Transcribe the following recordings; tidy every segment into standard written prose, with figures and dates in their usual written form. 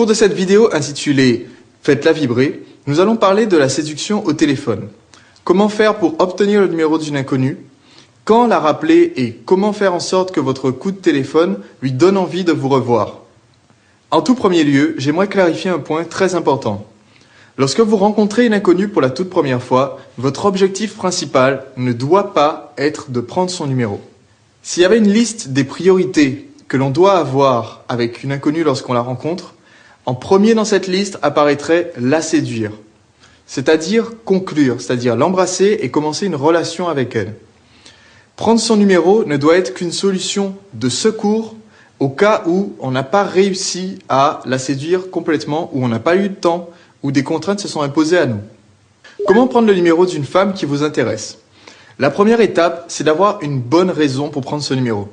cours de cette vidéo intitulée « Faites-la vibrer », nous allons parler de la séduction au téléphone. Comment faire pour obtenir le numéro d'une inconnue, quand la rappeler et comment faire en sorte que votre coup de téléphone lui donne envie de vous revoir. En tout premier lieu, j'aimerais clarifier un point très important. Lorsque vous rencontrez une inconnue pour la toute première fois, votre objectif principal ne doit pas être de prendre son numéro. S'il y avait une liste des priorités que l'on doit avoir avec une inconnue lorsqu'on la rencontre, en premier dans cette liste apparaîtrait la séduire, c'est-à-dire conclure, c'est-à-dire l'embrasser et commencer une relation avec elle. Prendre son numéro ne doit être qu'une solution de secours au cas où on n'a pas réussi à la séduire complètement, où on n'a pas eu de temps, où des contraintes se sont imposées à nous. Comment prendre le numéro d'une femme qui vous intéresse? La première étape, c'est d'avoir une bonne raison pour prendre ce numéro.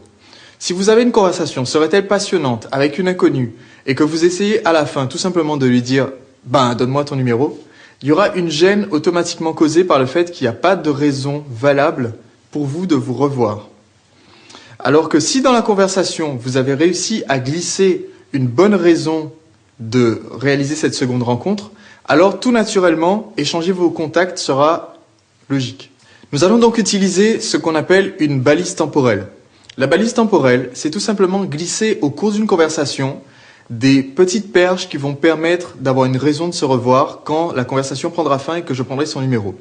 Si vous avez une conversation, serait-elle passionnante, avec une inconnue, et que vous essayez à la fin tout simplement de lui dire « donne-moi ton numéro », il y aura une gêne automatiquement causée par le fait qu'il n'y a pas de raison valable pour vous de vous revoir. Alors que si dans la conversation, vous avez réussi à glisser une bonne raison de réaliser cette seconde rencontre, alors tout naturellement, échanger vos contacts sera logique. Nous allons donc utiliser ce qu'on appelle une balise temporelle. La balise temporelle, c'est tout simplement glisser au cours d'une conversation des petites perches qui vont permettre d'avoir une raison de se revoir quand la conversation prendra fin et que je prendrai son numéro.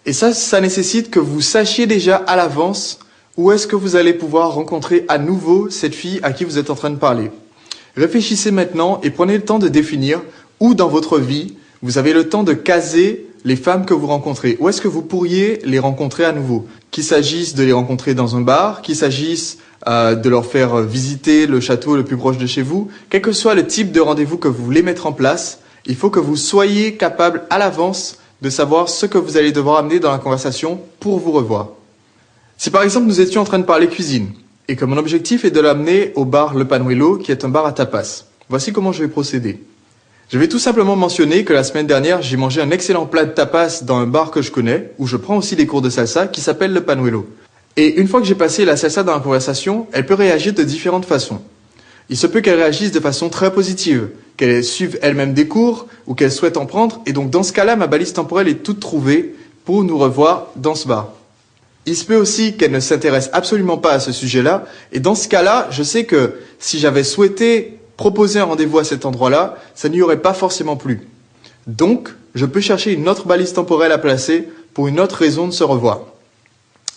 Et ça nécessite que vous sachiez déjà à l'avance où est-ce que vous allez pouvoir rencontrer à nouveau cette fille à qui vous êtes en train de parler. Réfléchissez maintenant et prenez le temps de définir où dans votre vie vous avez le temps de caser les femmes que vous rencontrez. Où est-ce que vous pourriez les rencontrer à nouveau? Qu'il s'agisse de les rencontrer dans un bar, qu'il s'agisse de leur faire visiter le château le plus proche de chez vous, quel que soit le type de rendez-vous que vous voulez mettre en place, il faut que vous soyez capable à l'avance de savoir ce que vous allez devoir amener dans la conversation pour vous revoir. Si par exemple nous étions en train de parler cuisine, et que mon objectif est de l'amener au bar Le Panuelo, qui est un bar à tapas, voici comment je vais procéder. Je vais tout simplement mentionner que la semaine dernière, j'ai mangé un excellent plat de tapas dans un bar que je connais, où je prends aussi des cours de salsa, qui s'appelle Le Panuelo. Et une fois que j'ai passé la salsa dans la conversation, elle peut réagir de différentes façons. Il se peut qu'elle réagisse de façon très positive, qu'elle suive elle-même des cours, ou qu'elle souhaite en prendre, et donc dans ce cas-là, ma balise temporelle est toute trouvée pour nous revoir dans ce bar. Il se peut aussi qu'elle ne s'intéresse absolument pas à ce sujet-là, et dans ce cas-là, je sais que si j'avais souhaité proposer un rendez-vous à cet endroit-là, ça n'y aurait pas forcément plu. Donc, je peux chercher une autre balise temporelle à placer pour une autre raison de se revoir.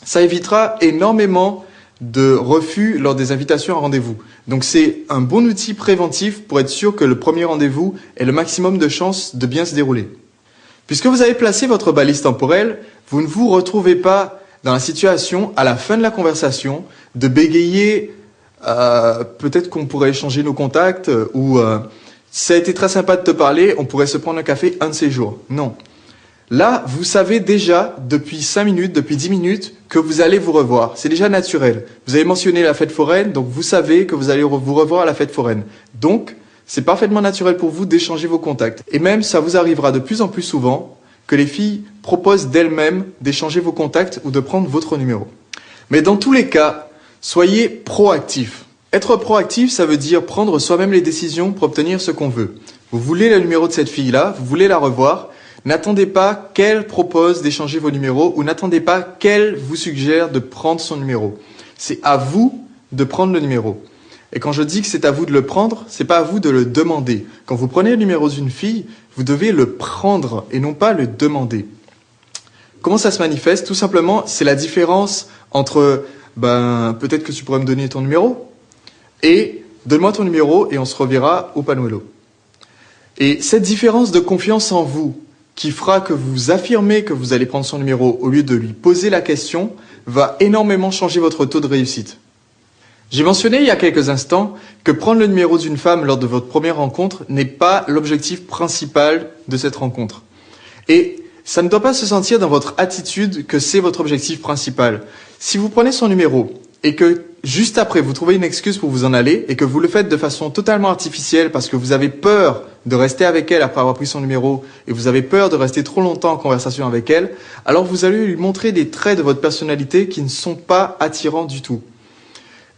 Ça évitera énormément de refus lors des invitations à rendez-vous. Donc c'est un bon outil préventif pour être sûr que le premier rendez-vous ait le maximum de chances de bien se dérouler. Puisque vous avez placé votre balise temporelle, vous ne vous retrouvez pas dans la situation, à la fin de la conversation, de bégayer peut-être qu'on pourrait échanger nos contacts ou ça a été très sympa de te parler, on pourrait se prendre un café un de ces jours. Non. Là, vous savez déjà depuis 5 minutes, depuis 10 minutes que vous allez vous revoir. C'est déjà naturel. Vous avez mentionné la fête foraine, donc vous savez que vous allez vous revoir à la fête foraine. Donc, c'est parfaitement naturel pour vous d'échanger vos contacts. Et même, ça vous arrivera de plus en plus souvent que les filles proposent d'elles-mêmes d'échanger vos contacts ou de prendre votre numéro. Mais dans tous les cas, soyez proactif. Être proactif, ça veut dire prendre soi-même les décisions pour obtenir ce qu'on veut. Vous voulez le numéro de cette fille-là, vous voulez la revoir, n'attendez pas qu'elle propose d'échanger vos numéros ou n'attendez pas qu'elle vous suggère de prendre son numéro. C'est à vous de prendre le numéro. Et quand je dis que c'est à vous de le prendre, c'est pas à vous de le demander. Quand vous prenez le numéro d'une fille, vous devez le prendre et non pas le demander. Comment ça se manifeste? Tout simplement, c'est la différence entre peut-être que tu pourrais me donner ton numéro et donne-moi ton numéro et on se reverra au Panuelo. Et cette différence de confiance en vous qui fera que vous affirmez que vous allez prendre son numéro au lieu de lui poser la question va énormément changer votre taux de réussite. J'ai mentionné il y a quelques instants que prendre le numéro d'une femme lors de votre première rencontre n'est pas l'objectif principal de cette rencontre. Et ça ne doit pas se sentir dans votre attitude que c'est votre objectif principal. Si vous prenez son numéro et que juste après vous trouvez une excuse pour vous en aller et que vous le faites de façon totalement artificielle parce que vous avez peur de rester avec elle après avoir pris son numéro et vous avez peur de rester trop longtemps en conversation avec elle, alors vous allez lui montrer des traits de votre personnalité qui ne sont pas attirants du tout.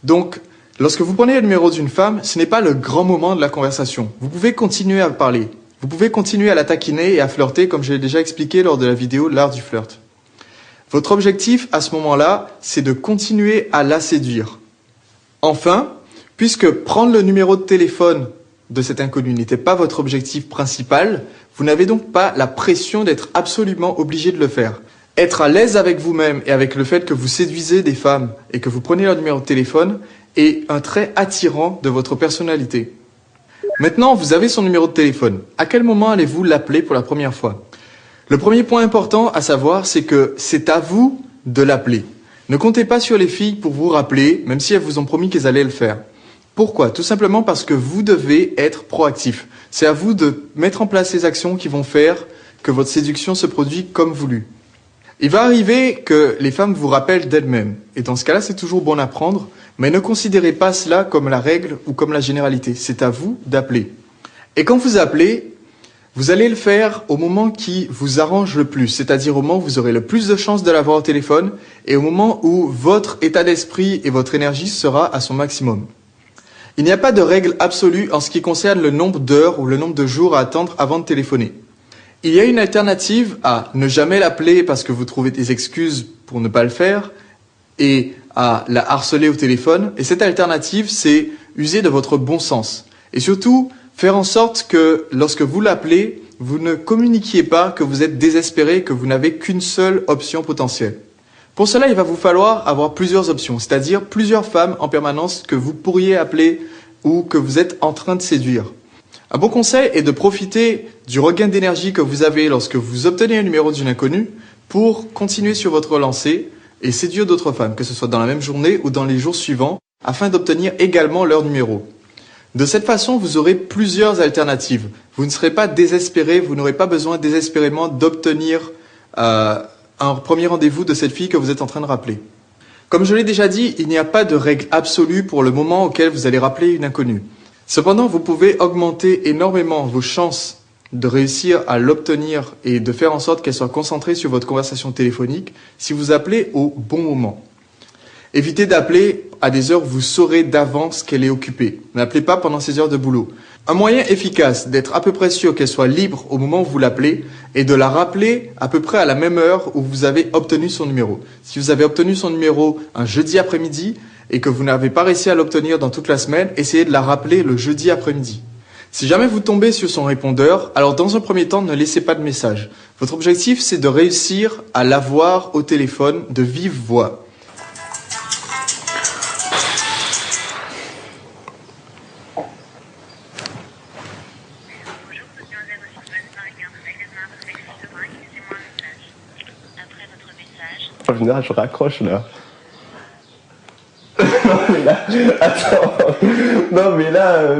Donc, Lorsque vous prenez le numéro d'une femme, ce n'est pas le grand moment de la conversation. Vous pouvez continuer à parler. Vous pouvez continuer à la taquiner et à flirter comme je l'ai déjà expliqué lors de la vidéo L'art du flirt. Votre objectif à ce moment-là, c'est de continuer à la séduire. Enfin, puisque prendre le numéro de téléphone de cet inconnu n'était pas votre objectif principal, vous n'avez donc pas la pression d'être absolument obligé de le faire. Être à l'aise avec vous-même et avec le fait que vous séduisez des femmes et que vous prenez leur numéro de téléphone est un trait attirant de votre personnalité. Maintenant, vous avez son numéro de téléphone. À quel moment allez-vous l'appeler pour la première fois? Le premier point important à savoir, c'est que c'est à vous de l'appeler. Ne comptez pas sur les filles pour vous rappeler, même si elles vous ont promis qu'elles allaient le faire. Pourquoi? Tout simplement parce que vous devez être proactif. C'est à vous de mettre en place les actions qui vont faire que votre séduction se produit comme voulu. Il va arriver que les femmes vous rappellent d'elles-mêmes. Et dans ce cas-là, c'est toujours bon à prendre, mais ne considérez pas cela comme la règle ou comme la généralité. C'est à vous d'appeler. Et quand vous appelez, vous allez le faire au moment qui vous arrange le plus, c'est-à-dire au moment où vous aurez le plus de chances de l'avoir au téléphone et au moment où votre état d'esprit et votre énergie sera à son maximum. Il n'y a pas de règle absolue en ce qui concerne le nombre d'heures ou le nombre de jours à attendre avant de téléphoner. Il y a une alternative à ne jamais l'appeler parce que vous trouvez des excuses pour ne pas le faire et à la harceler au téléphone. Et cette alternative, c'est user de votre bon sens. Et surtout, faire en sorte que lorsque vous l'appelez, vous ne communiquiez pas que vous êtes désespéré, que vous n'avez qu'une seule option potentielle. Pour cela, il va vous falloir avoir plusieurs options, c'est-à-dire plusieurs femmes en permanence que vous pourriez appeler ou que vous êtes en train de séduire. Un bon conseil est de profiter du regain d'énergie que vous avez lorsque vous obtenez un numéro d'une inconnue pour continuer sur votre lancée et séduire d'autres femmes, que ce soit dans la même journée ou dans les jours suivants, afin d'obtenir également leur numéro. De cette façon, vous aurez plusieurs alternatives. Vous ne serez pas désespéré, vous n'aurez pas besoin désespérément d'obtenir un premier rendez-vous de cette fille que vous êtes en train de rappeler. Comme je l'ai déjà dit, il n'y a pas de règle absolue pour le moment auquel vous allez rappeler une inconnue. Cependant, vous pouvez augmenter énormément vos chances de réussir à l'obtenir et de faire en sorte qu'elle soit concentrée sur votre conversation téléphonique si vous appelez au bon moment. Évitez d'appeler à des heures où vous saurez d'avance qu'elle est occupée. N'appelez pas pendant ses heures de boulot. Un moyen efficace d'être à peu près sûr qu'elle soit libre au moment où vous l'appelez est de la rappeler à peu près à la même heure où vous avez obtenu son numéro. Si vous avez obtenu son numéro un jeudi après-midi et que vous n'avez pas réussi à l'obtenir dans toute la semaine, essayez de la rappeler le jeudi après-midi. Si jamais vous tombez sur son répondeur, alors dans un premier temps, ne laissez pas de message. Votre objectif, c'est de réussir à l'avoir au téléphone de vive voix. En général, je raccroche là. Non mais là, attends. Non mais là,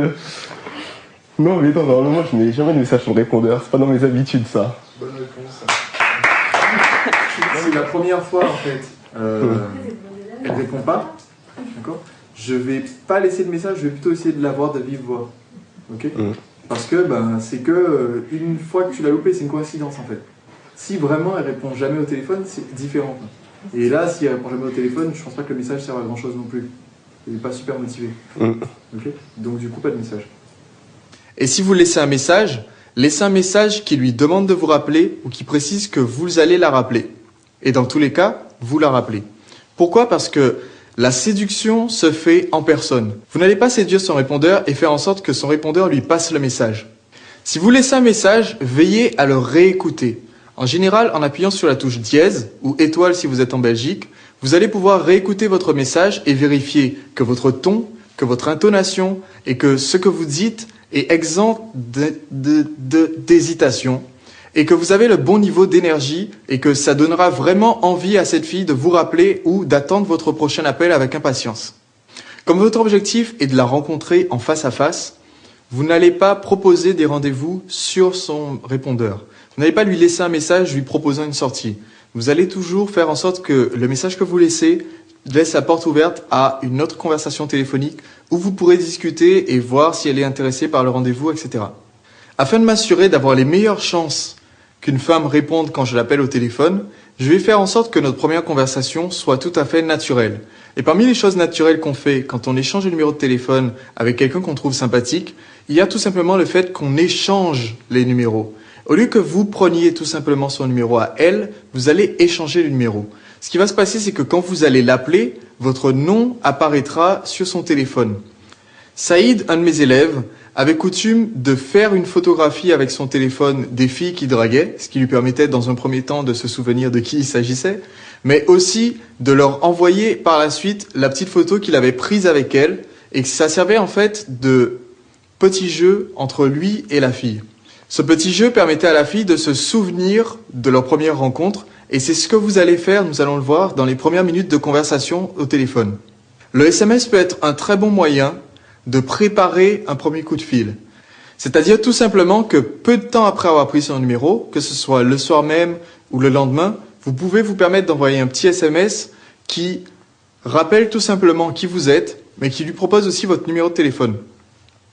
non mais non, normalement je mets jamais de message sur le répondeur, c'est pas dans mes habitudes ça. Bonne réponse. C'est la première fois en fait. Elle répond pas. D'accord. Je vais pas laisser de message, je vais plutôt essayer de l'avoir de vive voix. Ok. Parce que c'est que une fois que tu l'as loupé, c'est une coïncidence en fait. Si vraiment elle répond jamais au téléphone, c'est différent. Et là, si elle répond jamais au téléphone, je pense pas que le message serve à grand chose non plus. Il n'est pas super motivé. Okay. Donc du coup, pas de message. Et si vous laissez un message qui lui demande de vous rappeler ou qui précise que vous allez la rappeler. Et dans tous les cas, vous la rappelez. Pourquoi? Parce que la séduction se fait en personne. Vous n'allez pas séduire son répondeur et faire en sorte que son répondeur lui passe le message. Si vous laissez un message, veillez à le réécouter. En général, en appuyant sur la touche dièse ou étoile si vous êtes en Belgique, vous allez pouvoir réécouter votre message et vérifier que votre ton, que votre intonation et que ce que vous dites est exempt d'hésitation et que vous avez le bon niveau d'énergie et que ça donnera vraiment envie à cette fille de vous rappeler ou d'attendre votre prochain appel avec impatience. Comme votre objectif est de la rencontrer en face à face, vous n'allez pas proposer des rendez-vous sur son répondeur. Vous n'allez pas lui laisser un message lui proposant une sortie. Vous allez toujours faire en sorte que le message que vous laissez laisse la porte ouverte à une autre conversation téléphonique où vous pourrez discuter et voir si elle est intéressée par le rendez-vous, etc. Afin de m'assurer d'avoir les meilleures chances qu'une femme réponde quand je l'appelle au téléphone, je vais faire en sorte que notre première conversation soit tout à fait naturelle. Et parmi les choses naturelles qu'on fait quand on échange le numéro de téléphone avec quelqu'un qu'on trouve sympathique, il y a tout simplement le fait qu'on échange les numéros. Au lieu que vous preniez tout simplement son numéro à elle, vous allez échanger le numéro. Ce qui va se passer, c'est que quand vous allez l'appeler, votre nom apparaîtra sur son téléphone. Saïd, un de mes élèves, avait coutume de faire une photographie avec son téléphone des filles qu'il draguait, ce qui lui permettait dans un premier temps de se souvenir de qui il s'agissait, mais aussi de leur envoyer par la suite la petite photo qu'il avait prise avec elle, et que ça servait en fait de petit jeu entre lui et la fille. Ce petit jeu permettait à la fille de se souvenir de leur première rencontre, et c'est ce que vous allez faire, nous allons le voir, dans les premières minutes de conversation au téléphone. Le SMS peut être un très bon moyen de préparer un premier coup de fil. C'est-à-dire tout simplement que peu de temps après avoir pris son numéro, que ce soit le soir même ou le lendemain, vous pouvez vous permettre d'envoyer un petit SMS qui rappelle tout simplement qui vous êtes, mais qui lui propose aussi votre numéro de téléphone.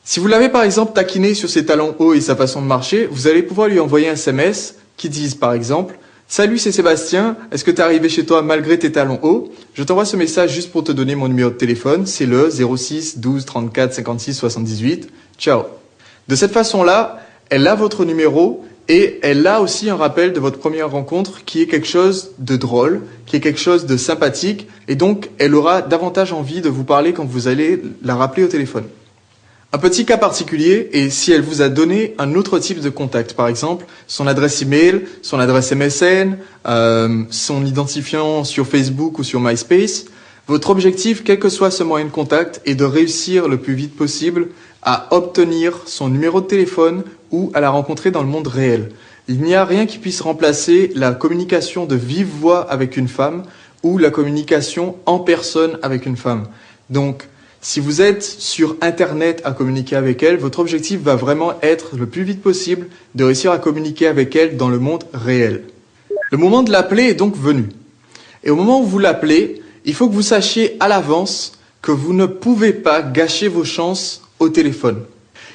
Si vous l'avez par exemple taquiné sur ses talons hauts et sa façon de marcher, vous allez pouvoir lui envoyer un SMS qui dise par exemple « Salut, c'est Sébastien, est-ce que tu es arrivé chez toi malgré tes talons hauts? Je t'envoie ce message juste pour te donner mon numéro de téléphone, c'est le 06 12 34 56 78. Ciao ». De cette façon-là, elle a votre numéro et elle a aussi un rappel de votre première rencontre qui est quelque chose de drôle, qui est quelque chose de sympathique et donc elle aura davantage envie de vous parler quand vous allez la rappeler au téléphone. Un petit cas particulier est si elle vous a donné un autre type de contact, par exemple son adresse email, son adresse MSN, son identifiant sur Facebook ou sur MySpace. Votre objectif, quel que soit ce moyen de contact, est de réussir le plus vite possible à obtenir son numéro de téléphone ou à la rencontrer dans le monde réel. Il n'y a rien qui puisse remplacer la communication de vive voix avec une femme ou la communication en personne avec une femme. Donc, si vous êtes sur Internet à communiquer avec elle, votre objectif va vraiment être le plus vite possible de réussir à communiquer avec elle dans le monde réel. Le moment de l'appeler est donc venu. Et au moment où vous l'appelez, il faut que vous sachiez à l'avance que vous ne pouvez pas gâcher vos chances au téléphone.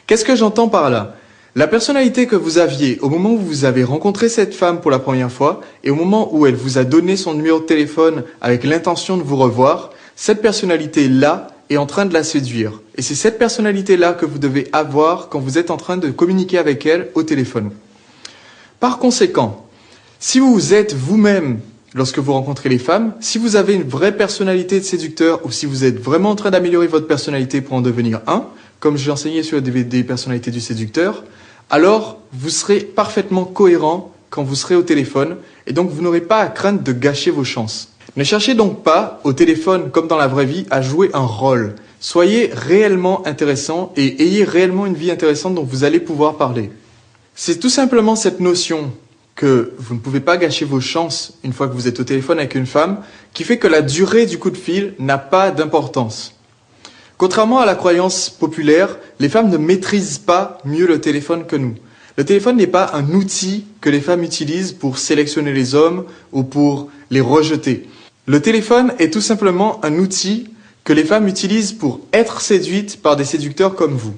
Qu'est-ce que j'entends par là? La personnalité que vous aviez au moment où vous avez rencontré cette femme pour la première fois et au moment où elle vous a donné son numéro de téléphone avec l'intention de vous revoir, cette personnalité-là est en train de la séduire. Et c'est cette personnalité-là que vous devez avoir quand vous êtes en train de communiquer avec elle au téléphone. Par conséquent, si vous êtes vous-même, lorsque vous rencontrez les femmes, si vous avez une vraie personnalité de séducteur ou si vous êtes vraiment en train d'améliorer votre personnalité pour en devenir un, comme j'ai enseigné sur le DVD personnalité du séducteur, alors vous serez parfaitement cohérent quand vous serez au téléphone et donc vous n'aurez pas à craindre de gâcher vos chances. Ne cherchez donc pas, au téléphone comme dans la vraie vie, à jouer un rôle. Soyez réellement intéressant et ayez réellement une vie intéressante dont vous allez pouvoir parler. C'est tout simplement cette notion que vous ne pouvez pas gâcher vos chances une fois que vous êtes au téléphone avec une femme qui fait que la durée du coup de fil n'a pas d'importance. Contrairement à la croyance populaire, les femmes ne maîtrisent pas mieux le téléphone que nous. Le téléphone n'est pas un outil que les femmes utilisent pour sélectionner les hommes ou pour les rejeter. Le téléphone est tout simplement un outil que les femmes utilisent pour être séduites par des séducteurs comme vous.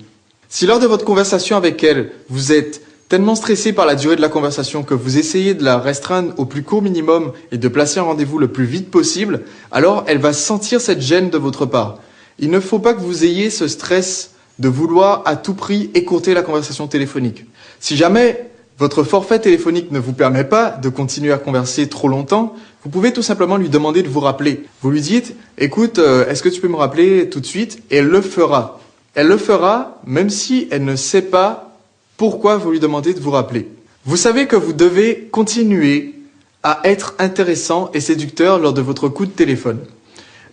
Si lors de votre conversation avec elle, vous êtes tellement stressé par la durée de la conversation que vous essayez de la restreindre au plus court minimum et de placer un rendez-vous le plus vite possible, alors elle va sentir cette gêne de votre part. Il ne faut pas que vous ayez ce stress de vouloir à tout prix écourter la conversation téléphonique. Si jamais votre forfait téléphonique ne vous permet pas de continuer à converser trop longtemps, vous pouvez tout simplement lui demander de vous rappeler. Vous lui dites « Écoute, est-ce que tu peux me rappeler tout de suite ?» Et elle le fera. Elle le fera même si elle ne sait pas pourquoi vous lui demandez de vous rappeler. Vous savez que vous devez continuer à être intéressant et séducteur lors de votre coup de téléphone.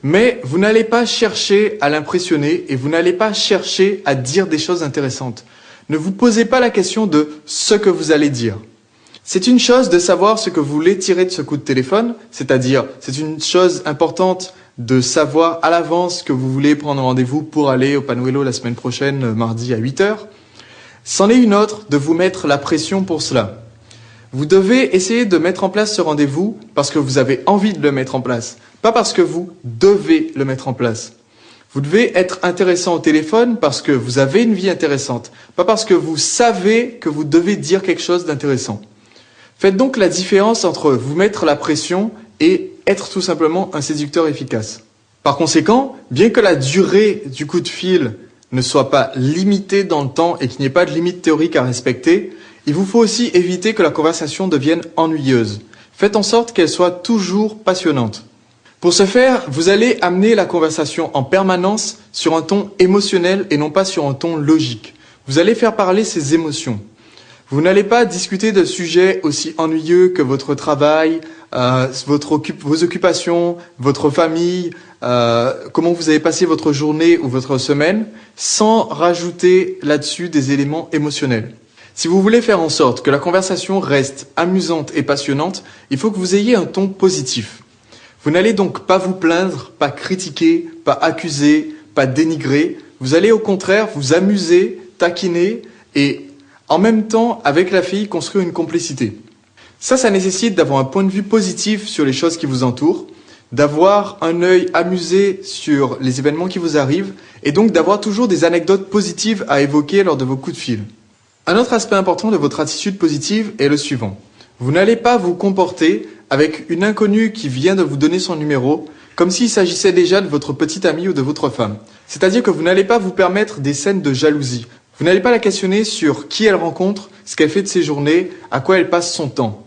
Mais vous n'allez pas chercher à l'impressionner et vous n'allez pas chercher à dire des choses intéressantes. Ne vous posez pas la question de ce que vous allez dire. C'est une chose de savoir ce que vous voulez tirer de ce coup de téléphone, c'est-à-dire c'est une chose importante de savoir à l'avance que vous voulez prendre rendez-vous pour aller au Panuelo la semaine prochaine, mardi à 8h. C'en est une autre de vous mettre la pression pour cela. Vous devez essayer de mettre en place ce rendez-vous parce que vous avez envie de le mettre en place, pas parce que vous devez le mettre en place. Vous devez être intéressant au téléphone parce que vous avez une vie intéressante, pas parce que vous savez que vous devez dire quelque chose d'intéressant. Faites donc la différence entre vous mettre la pression et être tout simplement un séducteur efficace. Par conséquent, bien que la durée du coup de fil ne soit pas limitée dans le temps et qu'il n'y ait pas de limite théorique à respecter, il vous faut aussi éviter que la conversation devienne ennuyeuse. Faites en sorte qu'elle soit toujours passionnante. Pour ce faire, vous allez amener la conversation en permanence sur un ton émotionnel et non pas sur un ton logique. Vous allez faire parler ses émotions. Vous n'allez pas discuter de sujets aussi ennuyeux que votre travail, vos occupations, votre famille, comment vous avez passé votre journée ou votre semaine, sans rajouter là-dessus des éléments émotionnels. Si vous voulez faire en sorte que la conversation reste amusante et passionnante, il faut que vous ayez un ton positif. Vous n'allez donc pas vous plaindre, pas critiquer, pas accuser, pas dénigrer. Vous allez au contraire vous amuser, taquiner et en même temps, avec la fille, construire une complicité. Ça nécessite d'avoir un point de vue positif sur les choses qui vous entourent, d'avoir un œil amusé sur les événements qui vous arrivent et donc d'avoir toujours des anecdotes positives à évoquer lors de vos coups de fil. Un autre aspect important de votre attitude positive est le suivant. Vous n'allez pas vous comporter avec une inconnue qui vient de vous donner son numéro comme s'il s'agissait déjà de votre petite amie ou de votre femme. C'est-à-dire que vous n'allez pas vous permettre des scènes de jalousie. Vous n'allez pas la questionner sur qui elle rencontre, ce qu'elle fait de ses journées, à quoi elle passe son temps.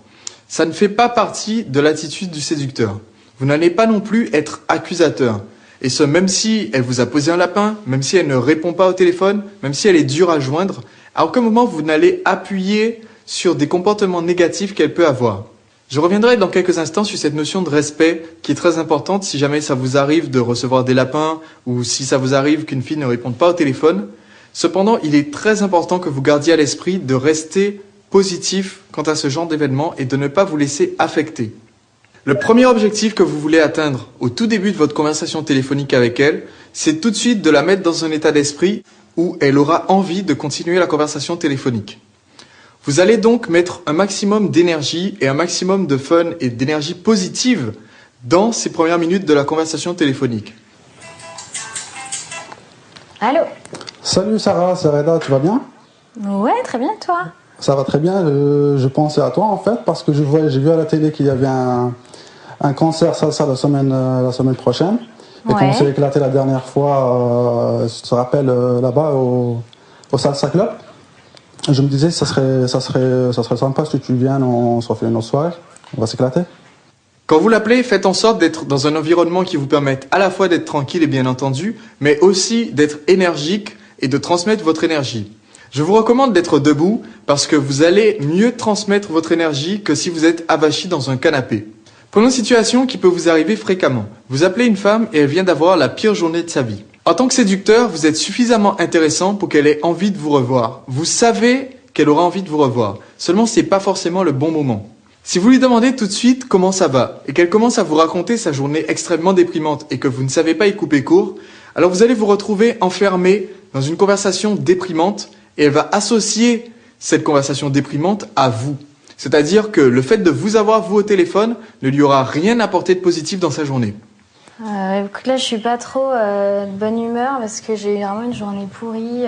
Ça ne fait pas partie de l'attitude du séducteur. Vous n'allez pas non plus être accusateur. Et ce, même si elle vous a posé un lapin, même si elle ne répond pas au téléphone, même si elle est dure à joindre, à aucun moment vous n'allez appuyer sur des comportements négatifs qu'elle peut avoir. Je reviendrai dans quelques instants sur cette notion de respect qui est très importante si jamais ça vous arrive de recevoir des lapins ou si ça vous arrive qu'une fille ne réponde pas au téléphone. Cependant, il est très important que vous gardiez à l'esprit de rester positif quant à ce genre d'événement et de ne pas vous laisser affecter. Le premier objectif que vous voulez atteindre au tout début de votre conversation téléphonique avec elle, c'est tout de suite de la mettre dans un état d'esprit où elle aura envie de continuer la conversation téléphonique. Vous allez donc mettre un maximum d'énergie et un maximum de fun et d'énergie positive dans ces premières minutes de la conversation téléphonique. Allô? Salut Sarah, c'est Reda, tu vas bien? Ouais, très bien, toi? Ça va très bien, je pensais à toi en fait parce que j'ai vu à la télé qu'il y avait un concert salsa la semaine prochaine. Et quand on s'est éclaté la dernière fois, tu te rappelles, là-bas au Salsa Club, je me disais ça serait sympa si tu viennes, on se refait une autre soirée, on va s'éclater. Quand vous l'appelez, faites en sorte d'être dans un environnement qui vous permette à la fois d'être tranquille et bien entendu, mais aussi d'être énergique et de transmettre votre énergie. Je vous recommande d'être debout parce que vous allez mieux transmettre votre énergie que si vous êtes avachi dans un canapé. Prenons une situation qui peut vous arriver fréquemment. Vous appelez une femme et elle vient d'avoir la pire journée de sa vie. En tant que séducteur, vous êtes suffisamment intéressant pour qu'elle ait envie de vous revoir. Vous savez qu'elle aura envie de vous revoir. Seulement, c'est pas forcément le bon moment. Si vous lui demandez tout de suite comment ça va et qu'elle commence à vous raconter sa journée extrêmement déprimante et que vous ne savez pas y couper court, alors vous allez vous retrouver enfermé dans une conversation déprimante et elle va associer cette conversation déprimante à vous. C'est-à-dire que le fait de vous avoir vous au téléphone ne lui aura rien apporté de positif dans sa journée. Écoute, là, je suis pas trop de bonne humeur parce que j'ai eu vraiment une journée pourrie.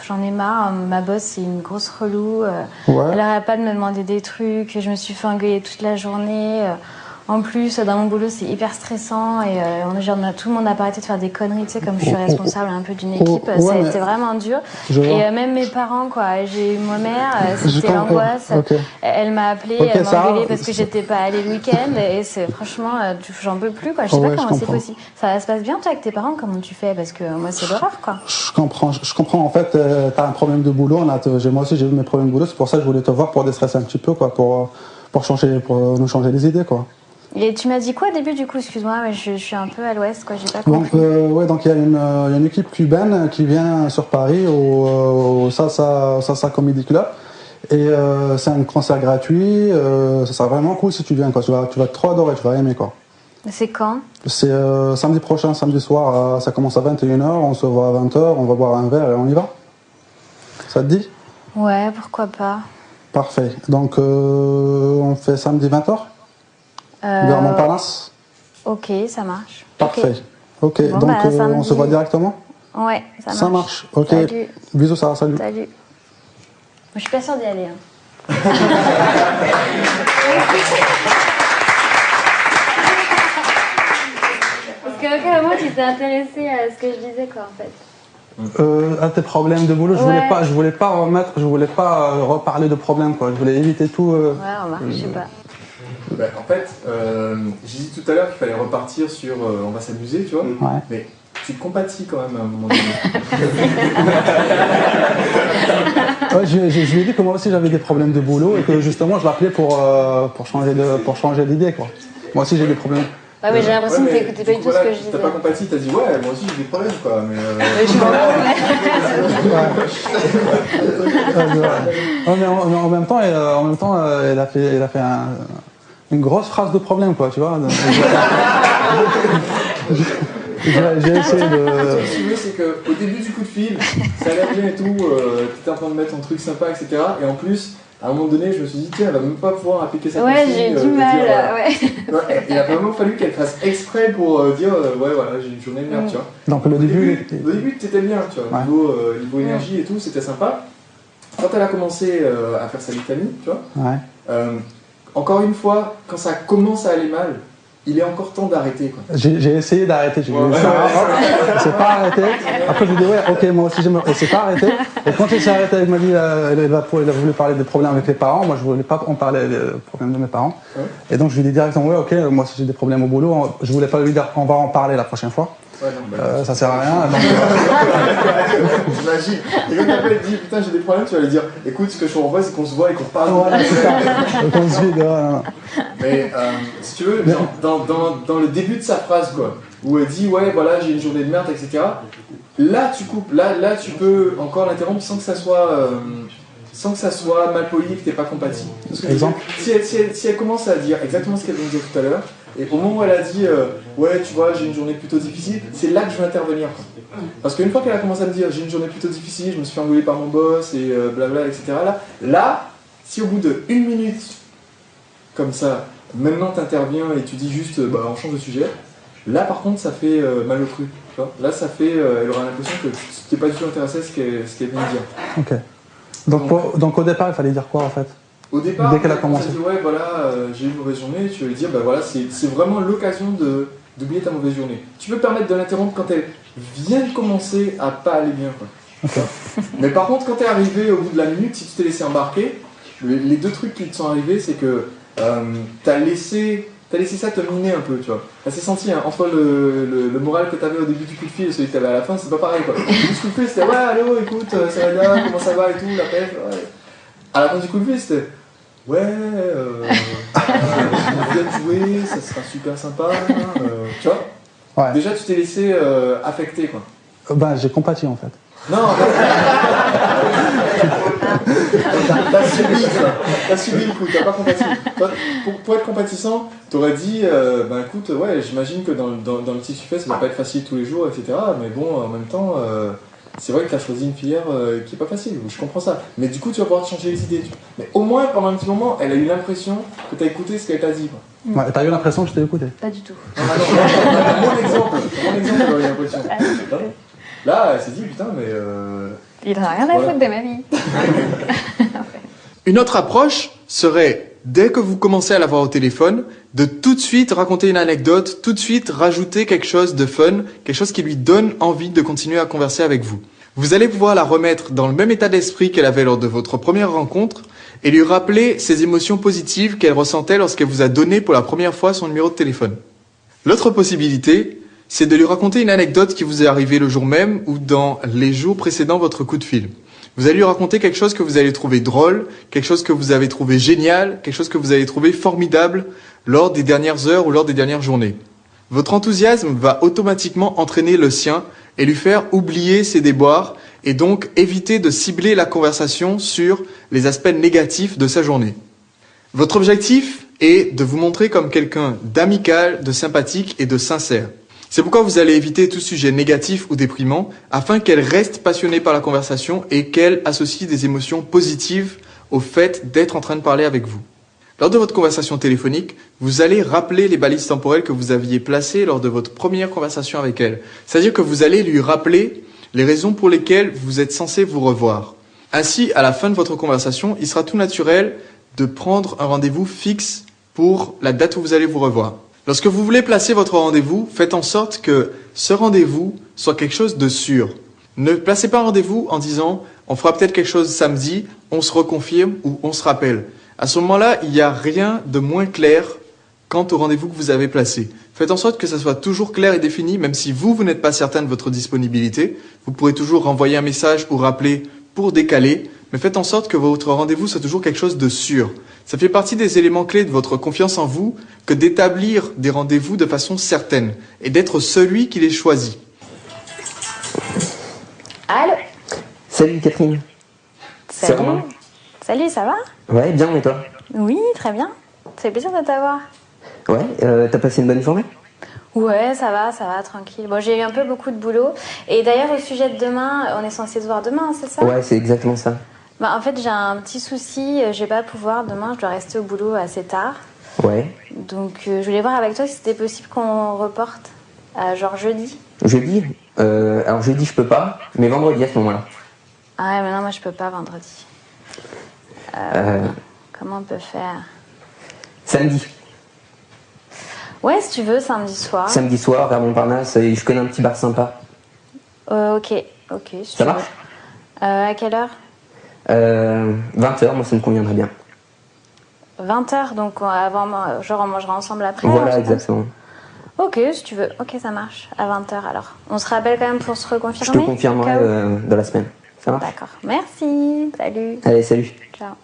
J'en ai marre. Ma boss, c'est une grosse relou. Elle arrête pas de me demander des trucs. Je me suis fait engueuler toute la journée. En plus, dans mon boulot, c'est hyper stressant et tout le monde n'a pas arrêté de faire des conneries, tu sais, comme je suis responsable un peu d'une équipe, ça a été vraiment dur. Et même mes parents, quoi. J'ai eu ma mère, c'était l'angoisse. Elle m'a appelée, elle m'a engueulée parce que j'étais pas allée le week-end et franchement, j'en peux plus, quoi. Je sais pas comment c'est possible. Ça se passe bien, toi, avec tes parents, comment tu fais? Parce que moi, c'est l'horreur, quoi. Je comprends. En fait, t'as un problème de boulot. Moi aussi, j'ai eu mes problèmes de boulot. C'est pour ça que je voulais te voir pour déstresser un petit peu, quoi, pour nous changer les idées, quoi. Et tu m'as dit quoi au début du coup? Excuse-moi, mais je suis un peu à l'ouest, quoi. J'ai pas compris. Donc il y a une équipe cubaine qui vient sur Paris au Salsa Comedy Club et c'est un concert gratuit. Ça sera vraiment cool si tu viens, quoi. Tu vas trop adorer, tu vas aimer, quoi. C'est quand? C'est samedi prochain, samedi soir. Ça commence à 21h. On se voit à 20h. On va boire un verre et on y va. Ça te dit? Ouais, pourquoi pas. Parfait. Donc on fait samedi 20h. Vers Montparnasse. Ok, ça marche. Parfait. Ok, bon, donc samedi... on se voit directement? Ouais, ça marche. Ça marche, ok. Salut. Bisous, Sarah, salut. Salut. Je suis pas sûre d'y aller. Hein. Parce que à quel moment tu t'es intéressé à ce que je disais, quoi, en fait? À tes problèmes de boulot, je voulais pas reparler de problèmes, quoi. Je voulais éviter tout. Ouais, remarque, je sais pas. Bah, en fait, j'ai dit tout à l'heure qu'il fallait repartir sur on va s'amuser, tu vois. Ouais. Mais tu te compatis quand même à un moment donné. Ouais, je lui ai dit que moi aussi j'avais des problèmes de boulot et que justement je l'appelais pour changer d'idée, quoi. Moi aussi j'ai des problèmes. Ouais, mais j'ai l'impression que t'écoutais pas du tout ce que je disais. T'as pas compati, t'as dit ouais, moi aussi j'ai des problèmes, quoi. Mais mais en même temps, elle a fait une grosse phrase de problème, quoi, tu vois. J'ai essayé de... Ce que tu veux, c'est qu'au début du coup de fil, ça allait bien et tout, t'étais en train de mettre ton truc sympa, etc. Et en plus, à un moment donné, je me suis dit, tiens, elle va même pas pouvoir appliquer sa consigne. Ouais, j'ai du mal, ouais. Il a vraiment fallu qu'elle fasse exprès pour dire, ouais, voilà, j'ai une journée de merde, tu vois. Donc au début, t'étais bien, tu vois. Ouais. Niveau énergie et tout, c'était sympa. Quand elle a commencé à faire sa litanie, tu vois, ouais. Encore une fois, quand ça commence à aller mal, il est encore temps d'arrêter, quoi. J'ai essayé d'arrêter, c'est pas arrêté. Après je lui ai dit ouais, ok, moi aussi j'aime, et c'est pas arrêté. Et quand il s'est arrêté, elle m'a dit, elle a voulu parler des problèmes avec les parents. Moi je voulais pas en parler des problèmes de mes parents. Ouais. Et donc je lui ai dit directement ouais, ok, moi si j'ai des problèmes au boulot, je voulais pas lui dire on va en parler la prochaine fois. Ouais, non, ça sert à rien. J'imagine. Et quand t'appelles et dis putain j'ai des problèmes, tu vas lui dire écoute, ce que je te propose c'est qu'on se voit et qu'on parle. Voilà, c'est ça. Qu'on se vide. Mais si tu veux, dans le début de sa phrase, quoi, où elle dit ouais voilà j'ai une journée de merde, etc. Là tu coupes, là tu peux encore l'interrompre sans que ça soit mal poli, que t'es pas compatible. Exemple. Si elle commence à dire exactement ce qu'elle vient de dire tout à l'heure, et au moment où elle a dit ouais tu vois j'ai une journée plutôt difficile, c'est là que je vais intervenir. Parce qu'une fois qu'elle a commencé à me dire j'ai une journée plutôt difficile, je me suis fait engueuler par mon boss et blabla, etc. Là, si au bout de 1 minute comme ça, maintenant t'interviens et tu dis juste bah on change de sujet, là par contre ça fait mal au cru. Tu vois, là ça fait, elle aura l'impression que tu n'es pas du tout intéressé à ce qu'elle vient de dire. Ok. Donc au départ il fallait dire quoi en fait? Au départ, dès qu'elle a commencé. Tu dit ouais voilà j'ai eu une mauvaise journée, tu vas lui dire bah voilà c'est vraiment l'occasion d'oublier ta mauvaise journée. Tu peux permettre de l'interrompre quand elle vient de commencer à pas aller bien, quoi. Okay. Mais par contre quand t'es arrivé au bout de la minute, si tu t'es laissé embarquer, les deux trucs qui te sont arrivés c'est que t'as laissé ça te miner un peu, tu vois. Ça s'est senti, hein, entre le moral que t'avais au début du coup de fil et celui que t'avais à la fin, c'est pas pareil, quoi. Le coup de fil c'était ouais allô écoute ça va bien, comment ça va et tout, la pêche, ouais. À la fin du coup de fil c'était ouais, je viens de jouer, ça sera super sympa, tu vois. Ouais. Déjà tu t'es laissé affecter, quoi. Ben j'ai compati en fait. Non, t'as subi le coup, t'as pas compati. Pour être compatissant, t'aurais dit, ben écoute, ouais, j'imagine que dans le métier que tu fais, ça va pas être facile tous les jours, etc. Mais bon, en même temps, c'est vrai que t'as choisi une filière qui est pas facile, je comprends ça. Mais du coup, tu vas pouvoir te changer les idées. Mais au moins, pendant un petit moment, elle a eu l'impression que t'as écouté ce qu'elle t'a dit, quoi. Ouais, t'as eu l'impression que je t'ai écouté? Pas du tout. Mon exemple, j'aurais eu l'impression. Là, elle s'est dit, putain, mais... Il n'a rien à foutre de ma vie. Une autre approche serait, dès que vous commencez à l'avoir au téléphone, de tout de suite raconter une anecdote, tout de suite rajouter quelque chose de fun, quelque chose qui lui donne envie de continuer à converser avec vous. Vous allez pouvoir la remettre dans le même état d'esprit qu'elle avait lors de votre première rencontre et lui rappeler ces émotions positives qu'elle ressentait lorsqu'elle vous a donné pour la première fois son numéro de téléphone. L'autre possibilité, c'est de lui raconter une anecdote qui vous est arrivée le jour même ou dans les jours précédant votre coup de fil. Vous allez lui raconter quelque chose que vous allez trouver drôle, quelque chose que vous avez trouvé génial, quelque chose que vous avez trouvé formidable lors des dernières heures ou lors des dernières journées. Votre enthousiasme va automatiquement entraîner le sien et lui faire oublier ses déboires et donc éviter de cibler la conversation sur les aspects négatifs de sa journée. Votre objectif est de vous montrer comme quelqu'un d'amical, de sympathique et de sincère. C'est pourquoi vous allez éviter tout sujet négatif ou déprimant afin qu'elle reste passionnée par la conversation et qu'elle associe des émotions positives au fait d'être en train de parler avec vous. Lors de votre conversation téléphonique, vous allez rappeler les balises temporelles que vous aviez placées lors de votre première conversation avec elle. C'est-à-dire que vous allez lui rappeler les raisons pour lesquelles vous êtes censé vous revoir. Ainsi, à la fin de votre conversation, il sera tout naturel de prendre un rendez-vous fixe pour la date où vous allez vous revoir. Lorsque vous voulez placer votre rendez-vous, faites en sorte que ce rendez-vous soit quelque chose de sûr. Ne placez pas un rendez-vous en disant « on fera peut-être quelque chose samedi, on se reconfirme ou on se rappelle ». À ce moment-là, il n'y a rien de moins clair quant au rendez-vous que vous avez placé. Faites en sorte que ça soit toujours clair et défini, même si vous n'êtes pas certain de votre disponibilité. Vous pourrez toujours renvoyer un message ou rappeler pour décaler, mais faites en sorte que votre rendez-vous soit toujours quelque chose de sûr. Ça fait partie des éléments clés de votre confiance en vous que d'établir des rendez-vous de façon certaine et d'être celui qui les choisit. Allô? Salut Catherine. Salut. Salut, ça va? Ouais, bien, et toi? Oui, très bien. Ça fait plaisir de t'avoir. Ouais, t'as passé une bonne journée? Ouais, ça va, tranquille. Bon, j'ai eu un peu beaucoup de boulot. Et d'ailleurs, au sujet de demain, on est censé se voir demain, c'est ça? Ouais, c'est exactement ça. Bah, en fait, j'ai un petit souci. Je vais pas pouvoir demain, je dois rester au boulot assez tard. Ouais. Donc, je voulais voir avec toi si c'était possible qu'on reporte à genre jeudi. Jeudi? Alors jeudi, je peux pas, mais vendredi à ce moment-là. Ah ouais, mais non, moi, je peux pas vendredi. Comment on peut faire? Samedi. Ouais, si tu veux, samedi soir. Samedi soir, vers Montparnasse, et je connais un petit bar sympa. Ok, si Ça tu marche? veux. À quelle heure? 20h, moi ça me conviendrait bien. 20h, donc avant, genre on mangera ensemble après. Voilà, je pense. exactement. Ok, si tu veux. Ok, ça marche. À 20h alors. On se rappelle quand même pour se Je reconfirmer? te confirmerai dans la semaine. Ça marche? D'accord. Merci. Salut. Allez, salut. Ciao.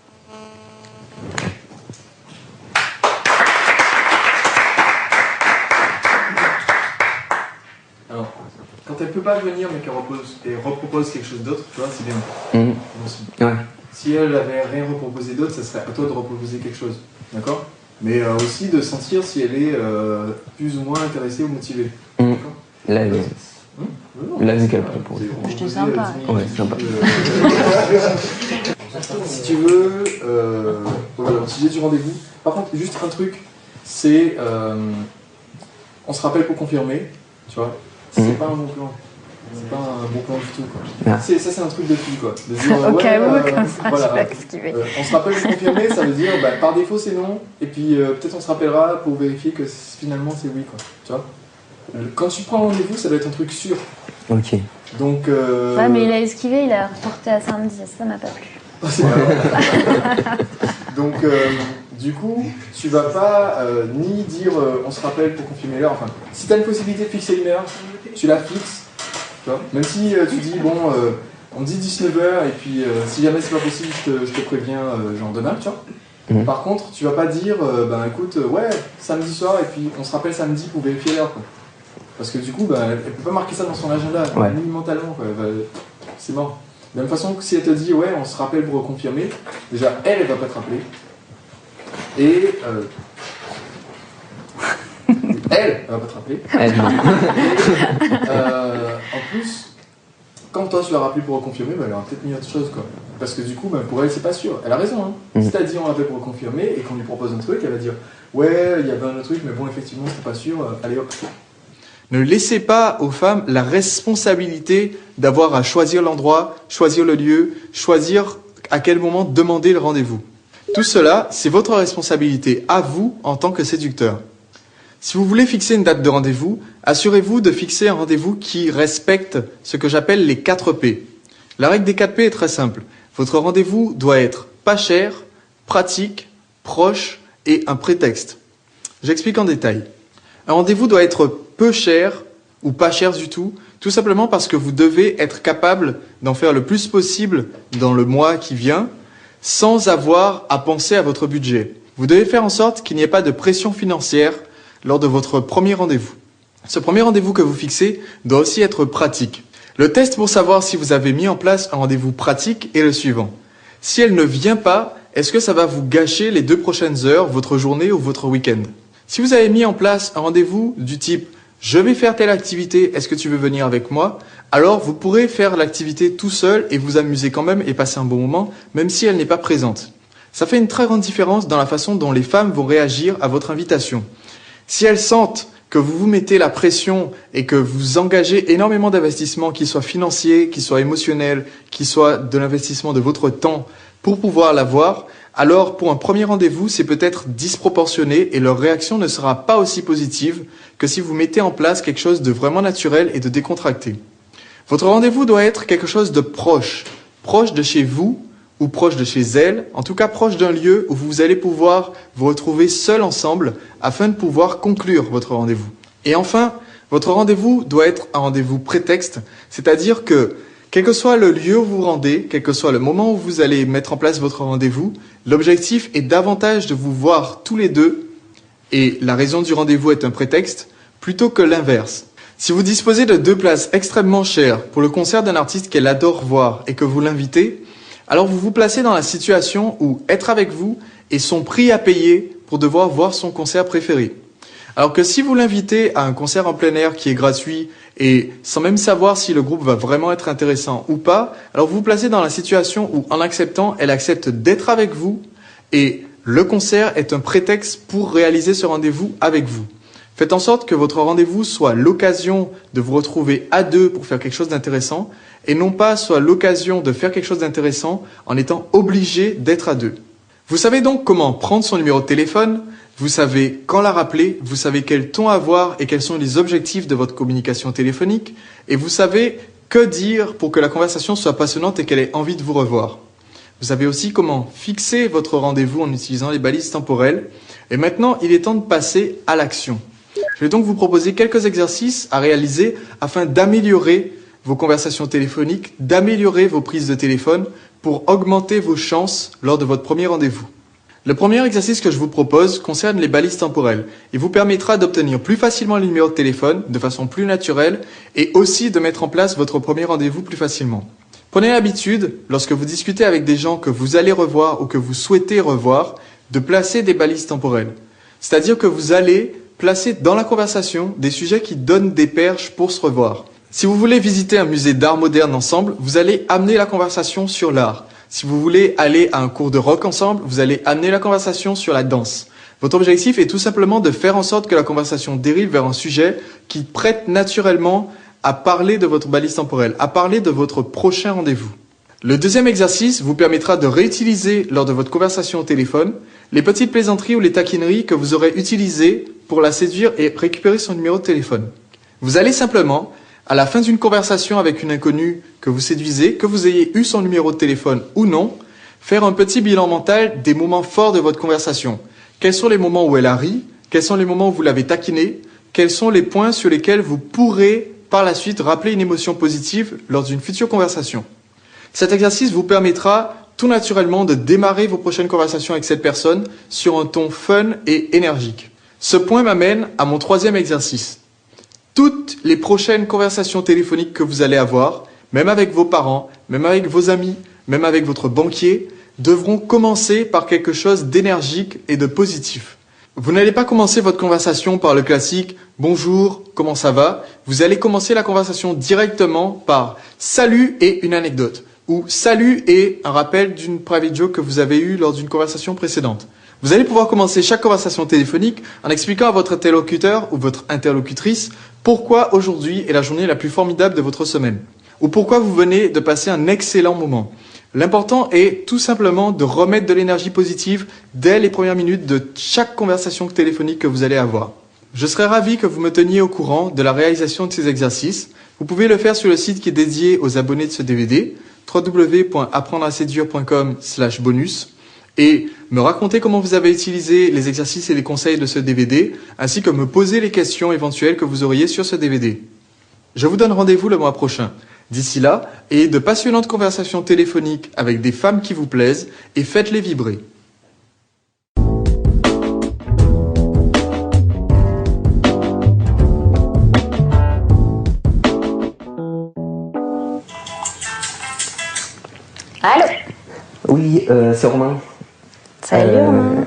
Alors, quand elle peut pas venir mais qu'elle repropose quelque chose d'autre, tu vois, c'est bien. Mhm. Bon, si. Ouais. Si elle avait rien reproposé d'autre, ça serait à toi de reproposer quelque chose, d'accord? Mais aussi de sentir si elle est plus ou moins intéressée ou motivée. Mhm. D'accord? Là, la vu qu'elle propose. J'étais sympa. Ouais, sympa. Si tu veux, voilà, si j'ai du rendez-vous. Par contre, juste un truc, c'est on se rappelle pour confirmer, tu vois. C'est pas un bon plan. C'est pas un bon plan du tout, quoi. Ah. Ça, c'est un truc de fille, quoi. De dire, Au cas où, comme ça, voilà, je vais esquiver. on se rappelle pour confirmer, ça veut dire par défaut c'est non, et puis peut-être on se rappellera pour vérifier que finalement c'est oui, quoi. Tu vois. Quand tu prends rendez-vous, ça doit être un truc sûr. Ok. Donc. Ouais, mais il a esquivé, il a reporté à samedi, ça m'a pas plu. C'est pas grave. Donc, du coup, tu vas pas ni dire on se rappelle pour confirmer l'heure. Enfin, si tu as une possibilité de fixer une heure, tu la fixes. Tu vois. Même si tu dis bon, on dit 19h et puis si jamais c'est pas possible, je te préviens genre demain, tu vois. Mhm. Par contre, tu vas pas dire écoute, ouais, samedi soir et puis on se rappelle samedi pour vérifier l'heure, quoi. Parce que du coup, elle peut pas marquer ça dans son agenda, Ouais. ni mentalement, quoi. C'est mort. De la même façon que si elle te dit ouais on se rappelle pour reconfirmer, déjà elle va pas te rappeler. Et elle va pas te rappeler. En plus, quand toi tu l'as rappelé pour reconfirmer, elle aura peut-être mis autre chose, quoi. Parce que du coup, pour elle c'est pas sûr. Elle a raison, hein. Si t'as dit on rappelle pour reconfirmer et qu'on lui propose un truc, elle va dire ouais il y avait un autre truc mais bon effectivement c'était pas sûr, allez hop. Ne laissez pas aux femmes la responsabilité d'avoir à choisir l'endroit, choisir le lieu, choisir à quel moment demander le rendez-vous. Tout cela, c'est votre responsabilité à vous en tant que séducteur. Si vous voulez fixer une date de rendez-vous, assurez-vous de fixer un rendez-vous qui respecte ce que j'appelle les 4 P. La règle des 4 P est très simple. Votre rendez-vous doit être pas cher, pratique, proche et un prétexte. J'explique en détail. Un rendez-vous doit être peu cher ou pas cher du tout simplement parce que vous devez être capable d'en faire le plus possible dans le mois qui vient, sans avoir à penser à votre budget. Vous devez faire en sorte qu'il n'y ait pas de pression financière lors de votre premier rendez-vous. Ce premier rendez-vous que vous fixez doit aussi être pratique. Le test pour savoir si vous avez mis en place un rendez-vous pratique est le suivant. Si elle ne vient pas, est-ce que ça va vous gâcher les 2 prochaines heures, votre journée ou votre week-end ? Si vous avez mis en place un rendez-vous du type « je vais faire telle activité, est-ce que tu veux venir avec moi ?» alors vous pourrez faire l'activité tout seul et vous amuser quand même et passer un bon moment, même si elle n'est pas présente. Ça fait une très grande différence dans la façon dont les femmes vont réagir à votre invitation. Si elles sentent que vous vous mettez la pression et que vous engagez énormément d'investissements, qu'ils soient financiers, qu'ils soient émotionnels, qu'ils soient de l'investissement de votre temps pour pouvoir la voir, alors pour un premier rendez-vous, c'est peut-être disproportionné et leur réaction ne sera pas aussi positive que si vous mettez en place quelque chose de vraiment naturel et de décontracté. Votre rendez-vous doit être quelque chose de proche, proche de chez vous ou proche de chez elle, en tout cas proche d'un lieu où vous allez pouvoir vous retrouver seuls ensemble afin de pouvoir conclure votre rendez-vous. Et enfin, votre rendez-vous doit être un rendez-vous prétexte, c'est-à-dire que quel que soit le lieu où vous vous rendez, quel que soit le moment où vous allez mettre en place votre rendez-vous, l'objectif est davantage de vous voir tous les deux, et la raison du rendez-vous est un prétexte, plutôt que l'inverse. Si vous disposez de 2 places extrêmement chères pour le concert d'un artiste qu'elle adore voir et que vous l'invitez, alors vous vous placez dans la situation où être avec vous est son prix à payer pour devoir voir son concert préféré. Alors que si vous l'invitez à un concert en plein air qui est gratuit et sans même savoir si le groupe va vraiment être intéressant ou pas, alors vous vous placez dans la situation où en acceptant, elle accepte d'être avec vous et le concert est un prétexte pour réaliser ce rendez-vous avec vous. Faites en sorte que votre rendez-vous soit l'occasion de vous retrouver à 2 pour faire quelque chose d'intéressant et non pas soit l'occasion de faire quelque chose d'intéressant en étant obligé d'être à 2. Vous savez donc comment prendre son numéro de téléphone, vous savez quand la rappeler, vous savez quel ton avoir et quels sont les objectifs de votre communication téléphonique et vous savez que dire pour que la conversation soit passionnante et qu'elle ait envie de vous revoir. Vous savez aussi comment fixer votre rendez-vous en utilisant les balises temporelles et maintenant il est temps de passer à l'action. Je vais donc vous proposer quelques exercices à réaliser afin d'améliorer vos conversations téléphoniques, d'améliorer vos prises de téléphone pour augmenter vos chances lors de votre premier rendez-vous. Le premier exercice que je vous propose concerne les balises temporelles. Il vous permettra d'obtenir plus facilement le numéro de téléphone de façon plus naturelle et aussi de mettre en place votre premier rendez-vous plus facilement. Prenez l'habitude, lorsque vous discutez avec des gens que vous allez revoir ou que vous souhaitez revoir, de placer des balises temporelles. C'est-à-dire que vous allez placer dans la conversation des sujets qui donnent des perches pour se revoir. Si vous voulez visiter un musée d'art moderne ensemble, vous allez amener la conversation sur l'art. Si vous voulez aller à un cours de rock ensemble, vous allez amener la conversation sur la danse. Votre objectif est tout simplement de faire en sorte que la conversation dérive vers un sujet qui prête naturellement à parler de votre balise temporelle, à parler de votre prochain rendez-vous. Le deuxième exercice vous permettra de réutiliser lors de votre conversation au téléphone les petites plaisanteries ou les taquineries que vous aurez utilisées pour la séduire et récupérer son numéro de téléphone. Vous allez simplement, à la fin d'une conversation avec une inconnue que vous séduisez, que vous ayez eu son numéro de téléphone ou non, faire un petit bilan mental des moments forts de votre conversation. Quels sont les moments où elle a ri? Quels sont les moments où vous l'avez taquiné? Quels sont les points sur lesquels vous pourrez par la suite rappeler une émotion positive lors d'une future conversation? Cet exercice vous permettra tout naturellement de démarrer vos prochaines conversations avec cette personne sur un ton fun et énergique. Ce point m'amène à mon troisième exercice. Toutes les prochaines conversations téléphoniques que vous allez avoir, même avec vos parents, même avec vos amis, même avec votre banquier, devront commencer par quelque chose d'énergique et de positif. Vous n'allez pas commencer votre conversation par le classique « Bonjour, comment ça va ?» Vous allez commencer la conversation directement par « Salut » et une anecdote. Ou « Salut » et un rappel d'une private joke que vous avez eue lors d'une conversation précédente. Vous allez pouvoir commencer chaque conversation téléphonique en expliquant à votre interlocuteur ou votre interlocutrice pourquoi aujourd'hui est la journée la plus formidable de votre semaine. Ou pourquoi vous venez de passer un excellent moment. L'important est tout simplement de remettre de l'énergie positive dès les premières minutes de chaque conversation téléphonique que vous allez avoir. Je serais ravi que vous me teniez au courant de la réalisation de ces exercices. Vous pouvez le faire sur le site qui est dédié aux abonnés de ce DVD, www.apprendreaséduire.com/bonus, et me raconter comment vous avez utilisé les exercices et les conseils de ce DVD, ainsi que me poser les questions éventuelles que vous auriez sur ce DVD. Je vous donne rendez-vous le mois prochain. D'ici là, ayez de passionnantes conversations téléphoniques avec des femmes qui vous plaisent et faites-les vibrer. Allô? Oui, c'est Romain. Salut Romain.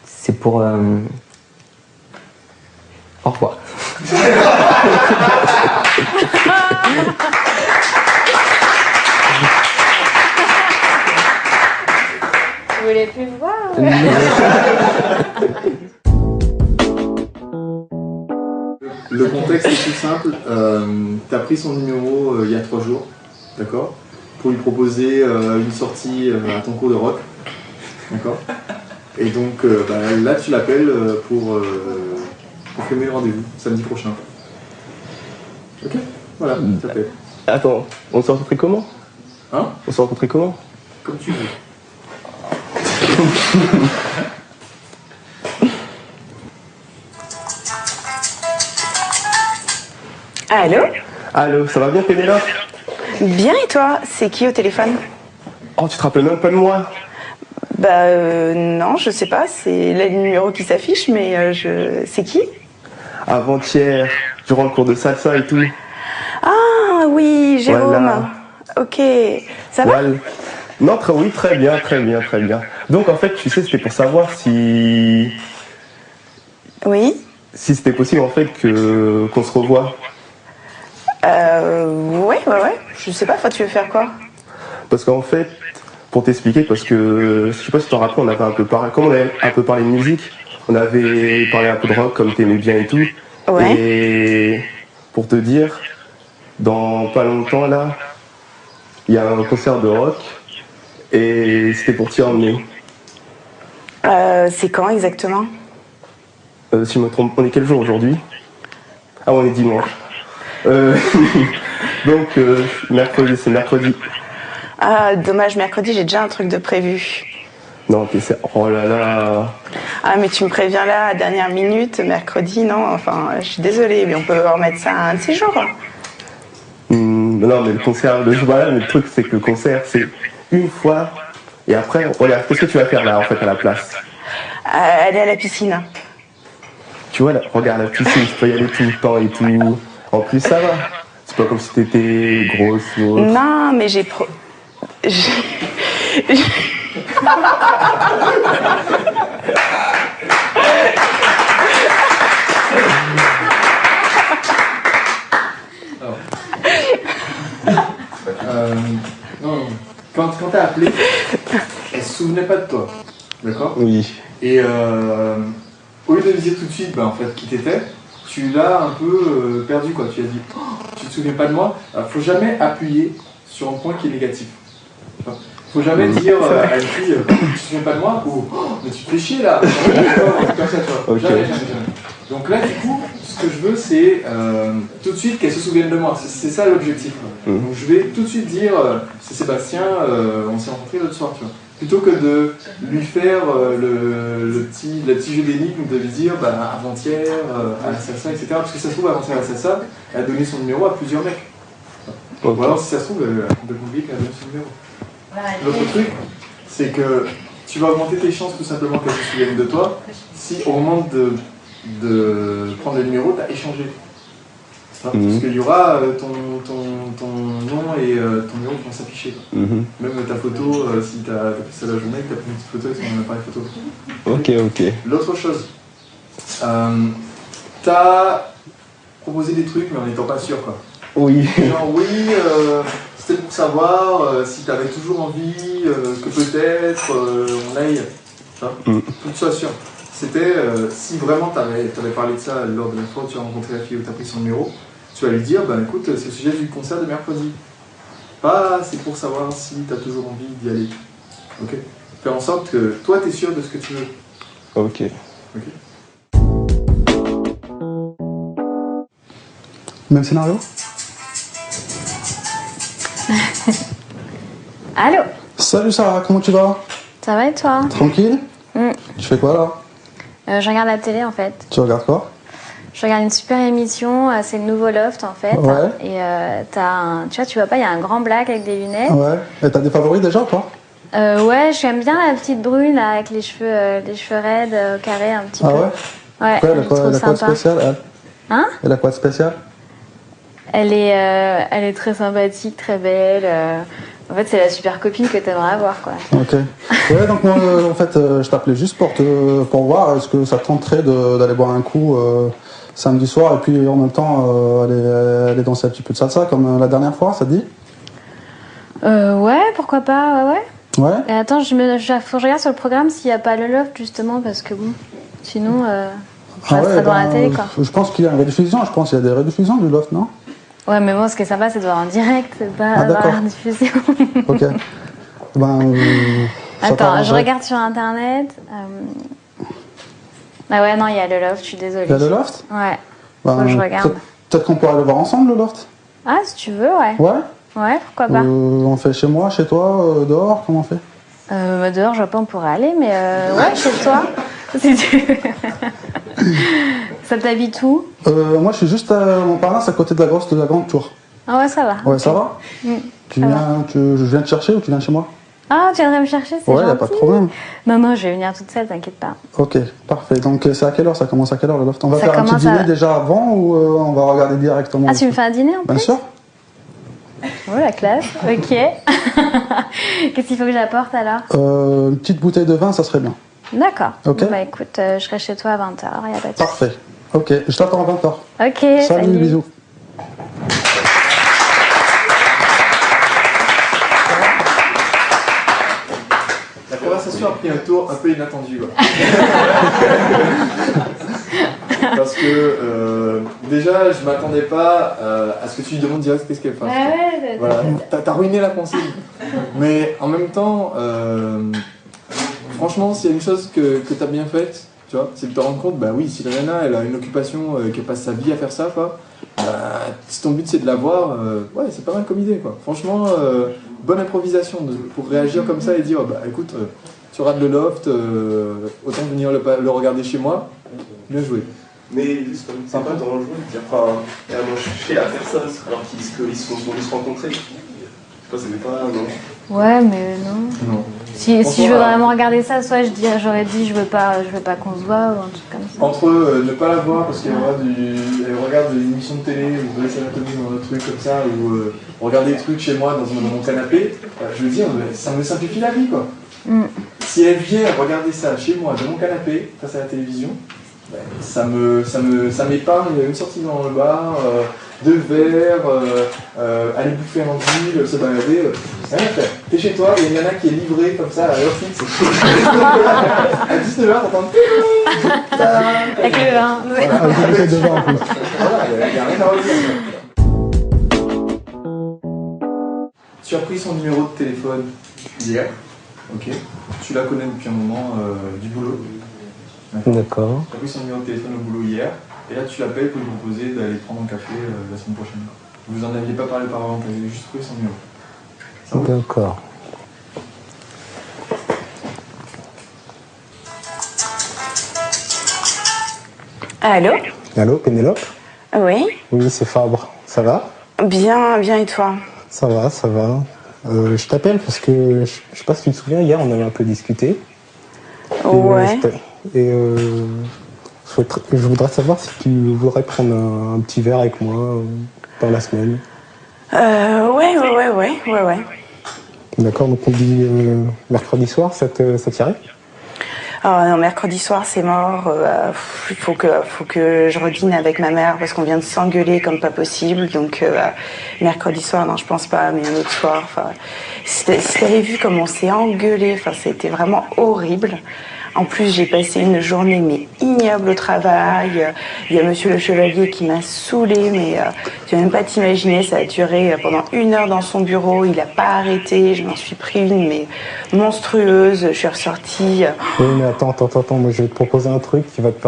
C'est pour... Au revoir. Tu voulais plus me voir? Le contexte est tout simple. Tu as pris son numéro il y a 3 jours, d'accord, pour lui proposer une sortie à ton cours de rock. D'accord. Et donc là, tu l'appelles pour filmer le rendez-vous, samedi prochain. Ok. Voilà, tu t'appelles. Attends, on s'est rencontrés comment? Hein? On s'est rencontrés comment? Comme tu veux. Allô? Allô, ça va bien Pénélope? Bien et toi? C'est qui au téléphone? Oh, tu te rappelles même pas de moi? Non, je sais pas, c'est le numéro qui s'affiche, mais c'est qui? Avant-hier, durant le cours de salsa et tout. Ah oui, Jérôme. Voilà. Ok, ça va? Voilà. Non, oui, très bien. Donc en fait, tu sais, c'était pour savoir si Oui. c'était possible en fait qu'on se revoie. Ouais. Je sais pas, tu veux faire quoi? Parce qu'en fait, pour t'expliquer, parce que je sais pas si tu t'en rappelles, on avait un peu parlé, comme on avait un peu parlé de musique, on avait parlé un peu de rock comme t'aimais bien et tout. Ouais. Et pour te dire, dans pas longtemps là, il y a un concert de rock et c'était pour t'y emmener. C'est quand exactement? Si je me trompe, on est quel jour aujourd'hui? Ah, on est dimanche. Donc mercredi, c'est mercredi. Ah, dommage, mercredi, j'ai déjà un truc de prévu. Non, oh là là. Ah, mais tu me préviens là, à dernière minute, mercredi, non? Enfin, je suis désolée, mais on peut remettre ça un de ces jours. Non, mais le concert, voilà, mais le truc, c'est que le concert, c'est une fois. Et après, regarde, qu'est-ce que tu vas faire là, en fait, à la place? Aller à la piscine. Tu vois, là, regarde, la piscine, tu peux y aller tout le temps et tout. En plus, ça va. C'est pas comme si t'étais grosse ou autre. Non, mais j'ai Non, quand t'as appelé, elle se souvenait pas de toi, d'accord? Oui. Et au lieu de me dire tout de suite en fait qui t'étais, tu l'as un peu perdu quoi. Tu as dit oh, tu te souviens pas de moi. Alors, faut jamais appuyer sur un point qui est négatif. Faut jamais dire à une fille tu te souviens pas de moi ou oh, mais tu te fais chier là. Comme ça, tu vois. Okay. Jamais. Donc là du coup, ce que je veux c'est tout de suite qu'elle se souvienne de moi. C'est ça l'objectif. Donc je vais tout de suite dire c'est Sébastien, on s'est rencontrés l'autre soir, tu vois. Plutôt que de lui faire le petit jeu d'énigme, de lui dire avant-hier, à la salsa, etc. Parce que ça se trouve, avant-hier à la salsa, elle a donné son numéro à plusieurs mecs. Ou alors, si ça se trouve, elle a complètement oublié qu'elle a donné son numéro. L'autre truc, c'est que tu vas augmenter tes chances tout simplement qu'elle se souvienne de toi si au moment de prendre le numéro, tu as échangé. Parce qu'il y aura ton nom et ton numéro qui vont s'afficher. Même ta photo, si tu as fait ça la journée, que tu as pris une petite photo avec ton appareil photo. Ok. L'autre chose, tu as proposé des trucs mais en n'étant pas sûr quoi. Oui. Genre c'était pour savoir si tu avais toujours envie que peut-être on aille. Pour que tu sois sûr. C'était si vraiment tu avais parlé de ça lors de la fois où tu as rencontré la fille où tu as pris son numéro, tu vas lui dire écoute, c'est le sujet du concert de mercredi. Pas c'est pour savoir si tu as toujours envie d'y aller. Ok. Faire en sorte que toi tu es sûr de ce que tu veux. Ok. Même scénario? Allô? Salut Sarah, comment tu vas? Ça va et toi? Tranquille? Tu fais quoi là? Je regarde la télé en fait. Tu regardes quoi? Je regarde une super émission, c'est le nouveau Loft en fait. Ouais. Et tu vois pas, il y a un grand black avec des lunettes. Ouais. Et t'as des favoris déjà ou pas? Ouais, j'aime bien la petite brune là, avec les cheveux raides, carrés un petit peu. Ah ouais? Ouais, Elle a quoi de spécial elle? Hein? Elle a quoi de spécial? Elle est très sympathique, très belle. En fait, c'est la super copine que t'aimerais avoir, quoi. Ok. Ouais, donc moi, en fait, je t'appelais juste pour voir est-ce que ça te tenterait d'aller boire un coup samedi soir et puis en même temps aller danser un petit peu de salsa comme la dernière fois, ça te dit? Ouais, pourquoi pas, ouais. Ouais. Et attends, faut que je regarde sur le programme s'il n'y a pas le Loft, justement, parce que bon, sinon, je resterai dans la télé, quoi. Je pense qu'il y a une rediffusion, je pense qu'il y a des rediffusions du Loft, non? Ouais, mais bon, ce qui est sympa, c'est de voir en direct, c'est pas d'accord. la diffusion. Ok. Attends, je regarde sur internet. Ah ouais, non, il y a le loft, je suis désolée. Il y a le loft? Ouais. Faut que je regarde. Peut-être qu'on pourrait aller voir ensemble le loft? Ah, si tu veux, ouais. Ouais? Ouais, pourquoi pas. On fait chez moi, chez toi, dehors, comment on fait? Dehors, je vois pas, on pourrait aller, mais ouais, chez toi. Si tu veux. Ça t'habite où? Moi, je suis juste à Montparnasse, à côté de la grande tour. Ah ouais, ça va. Ouais, ça va? Je viens te chercher ou tu viens chez moi? Ah, tu viendrais me chercher, c'est gentil. Ouais, y a pas de problème. Non, je vais venir toute seule, t'inquiète pas. Ok, parfait. Donc c'est à quelle heure? Ça commence à quelle heure le loft? On va faire un petit dîner déjà avant ou on va regarder directement? Ah, tu me fais un dîner en plus? Bien sûr. Oh, la classe, ok. Qu'est-ce qu'il faut que j'apporte alors? Une petite bouteille de vin, ça serait bien. D'accord. Ok. Bah écoute, je serai chez toi à 20h, y a pas de souci. Parfait. Ok, je t'attends à 20h. Ok, salut. Bisous. La conversation a pris un tour un peu inattendu. Parce que déjà, je m'attendais pas à ce que tu lui demandes direct qu'est-ce qu'elle fasse. Ouais, voilà. T'as ruiné la consigne. Mais en même temps, franchement, s'il y a une chose que t'as bien faite, tu vois, c'est de te rendre compte, bah oui, si Rihanna, elle a une occupation, qu'elle passe sa vie à faire ça, quoi, si ton but c'est de la voir, ouais, c'est pas mal comme idée, quoi. Franchement, bonne improvisation pour réagir comme ça et dire, bah écoute, tu rates le loft, autant venir le regarder chez moi, bien joué. Mais c'est pas dangereux de dire, enfin, moi je suis à faire ça alors qu'ils se sont juste rencontrés. Je sais pas, c'était pas, non. Ouais, mais non. Non. Si je veux vraiment regarder ça, soit j'aurais dit je veux pas qu'on se voit ou un truc comme ça. Entre ne pas la voir parce qu'elle regarde une émission de télé ou Grey's Anatomy ou un truc comme ça, ou regarder des trucs chez moi dans mon canapé, je veux dire, ça me simplifie la vie, quoi. Si elle vient regarder ça chez moi, dans mon canapé, face à la télévision, ça m'épargne une sortie dans le bar, 2 verres, aller bouffer un ville, se balader, rien à faire. T'es chez toi, il y a une nana qui est livrée comme ça à l'heure fixe. À 19h, t'entends. Avec le vin. Avec le vin en plus. Voilà, il n'y a rien à redire. Tu as pris son numéro de téléphone hier. Ok. Tu la connais depuis un moment du boulot. D'accord. Tu as pris son numéro de téléphone au boulot hier. Et là, tu l'appelles pour lui proposer d'aller prendre un café la semaine prochaine. Vous en aviez pas parlé auparavant, tu avais juste pris son numéro. Ça va ? D'accord. Allô? Allô, Pénélope? Oui? Oui, c'est Fabre. Ça va? Bien, bien, et toi? Ça va, ça va. Je t'appelle parce que, je sais pas si tu te souviens, hier on avait un peu discuté. Ouais. Et je voudrais savoir si tu voudrais prendre un petit verre avec moi dans la semaine. Ouais. D'accord, donc on dit mercredi soir, ça t'irait? Oh non, mercredi soir c'est mort. Il faut que je redîne avec ma mère parce qu'on vient de s'engueuler comme pas possible. Donc mercredi soir, non, je pense pas, mais un autre soir. Enfin, si t'avais vu comment on s'est engueulé, enfin, c'était vraiment horrible. En plus, j'ai passé une journée mais ignoble au travail. Il y a Monsieur le Chevalier qui m'a saoulée, mais tu vas même pas t'imaginer, ça a duré pendant 1 heure dans son bureau. Il a pas arrêté, je m'en suis pris une mais monstrueuse. Je suis ressortie. Oui, mais attends, moi je vais te proposer un truc qui va te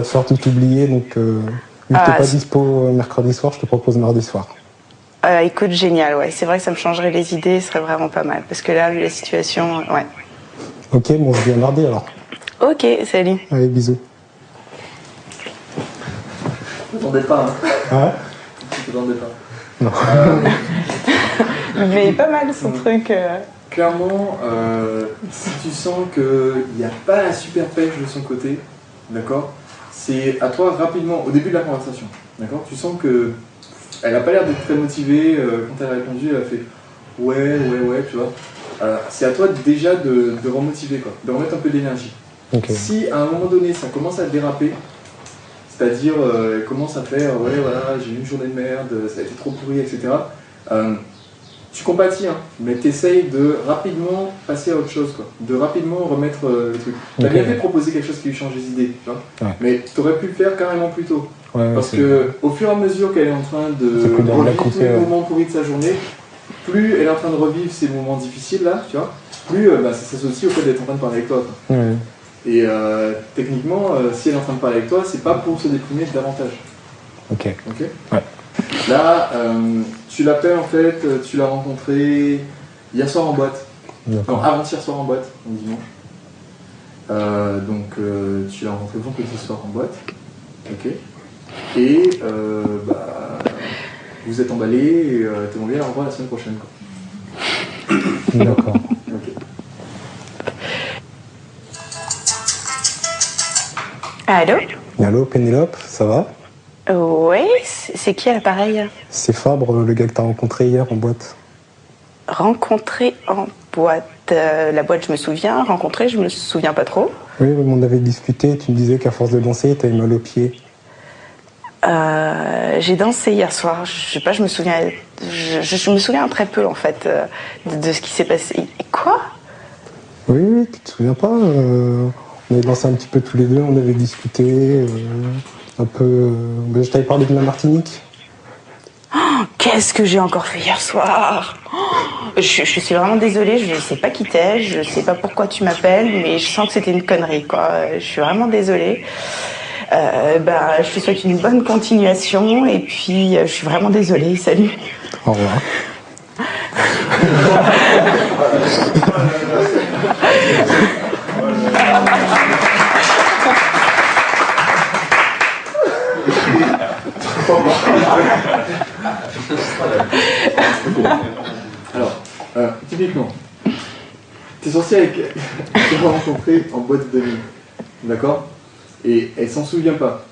faire tout oublier. Donc, vu que t'es pas dispo mercredi soir, je te propose mardi soir. Écoute, génial, ouais. C'est vrai que ça me changerait les idées, ce serait vraiment pas mal. Parce que là, vu la situation, ouais. Ok, bon, on se dit à mardi alors. Ok, salut. Allez, bisous. Je t'attendais pas, hein. Ouais. Je t'attendais pas. Non. Mais pas mal son truc. Clairement, si tu sens qu'il n'y a pas la super pêche de son côté, d'accord, c'est à toi rapidement, au début de la conversation, d'accord, tu sens que elle n'a pas l'air d'être très motivée, quand elle a répondu, elle a fait ouais, tu vois. C'est à toi déjà de remotiver, quoi, de remettre un peu d'énergie. Okay. Si à un moment donné ça commence à déraper, c'est-à-dire elle commence à faire ouais voilà j'ai eu une journée de merde, ça a été trop pourri, etc. Tu compatis, hein, mais tu essayes de rapidement passer à autre chose, quoi, de rapidement remettre le truc. Tu as bien fait de proposer quelque chose qui lui change les idées, tu vois, ouais. Mais tu aurais pu le faire carrément plus tôt. Ouais, parce que au fur et à mesure qu'elle est en train de revivre tous les moments pourris de sa journée, plus elle est en train de revivre ces moments difficiles là, tu vois, plus ça s'associe au fait d'être en train de parler avec toi. Quoi. Ouais. Et techniquement, si elle est en train de parler avec toi, c'est pas pour se déprimer davantage. Ok. Ok. Ouais. Là, tu l'appelles en fait, tu l'as rencontré hier soir en boîte. Non, avant-hier soir en boîte, en dimanche. Tu l'as rencontré vendredi soir en boîte. Ok. Et vous êtes emballés et t'aimerais bien la revoir la semaine prochaine. Quoi. D'accord. Ok. Allô? Allô, Pénélope, ça va? Ouais, c'est qui à l'appareil? C'est Fabre, le gars que t'as rencontré hier en boîte. Rencontré en boîte. La boîte, je me souviens. Rencontré, je me souviens pas trop. Oui, on avait discuté, tu me disais qu'à force de danser, t'avais mal aux pieds. J'ai dansé hier soir. Je sais pas, je me souviens. Je me souviens très peu en fait de ce qui s'est passé. Et quoi? Oui, tu te souviens pas on avait dansé un petit peu tous les deux, on avait discuté un peu. Je t'avais parlé de la Martinique. Oh, qu'est-ce que j'ai encore fait hier soir? Je suis vraiment désolée, je sais pas qui t'es, je sais pas pourquoi tu m'appelles, mais je sens que c'était une connerie, quoi. Je suis vraiment désolée. Je te souhaite une bonne continuation et puis je suis vraiment désolée. Salut. Au revoir. Alors, typiquement, t'es censé te rencontrer en boîte de nuit, d'accord? Et elle s'en souvient pas,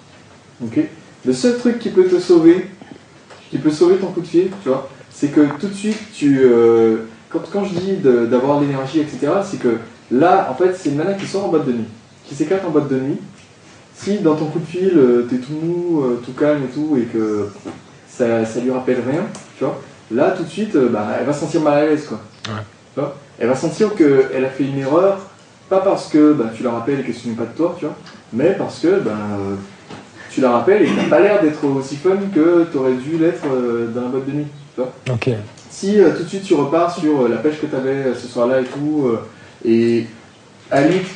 ok? Le seul truc qui peut te sauver, qui peut sauver ton coup de fil, tu vois, c'est que tout de suite, quand je dis d'avoir l'énergie, etc., c'est que là, en fait, c'est une nana qui sort en boîte de nuit, qui s'éclate en boîte de nuit. Si dans ton coup de fil, t'es tout mou, tout calme et tout, et que ça lui rappelle rien, tu vois, là, tout de suite, elle va se sentir mal à l'aise, quoi. Ouais. Tu vois, elle va sentir qu'elle a fait une erreur, pas parce que tu la rappelles et que ce n'est pas de toi, tu vois, mais parce que tu la rappelles et t'as pas l'air d'être aussi fun que t'aurais dû l'être dans la boîte de nuit, tu vois. Ok. Si tout de suite tu repars sur la pêche que t'avais ce soir-là et tout, et à la limite,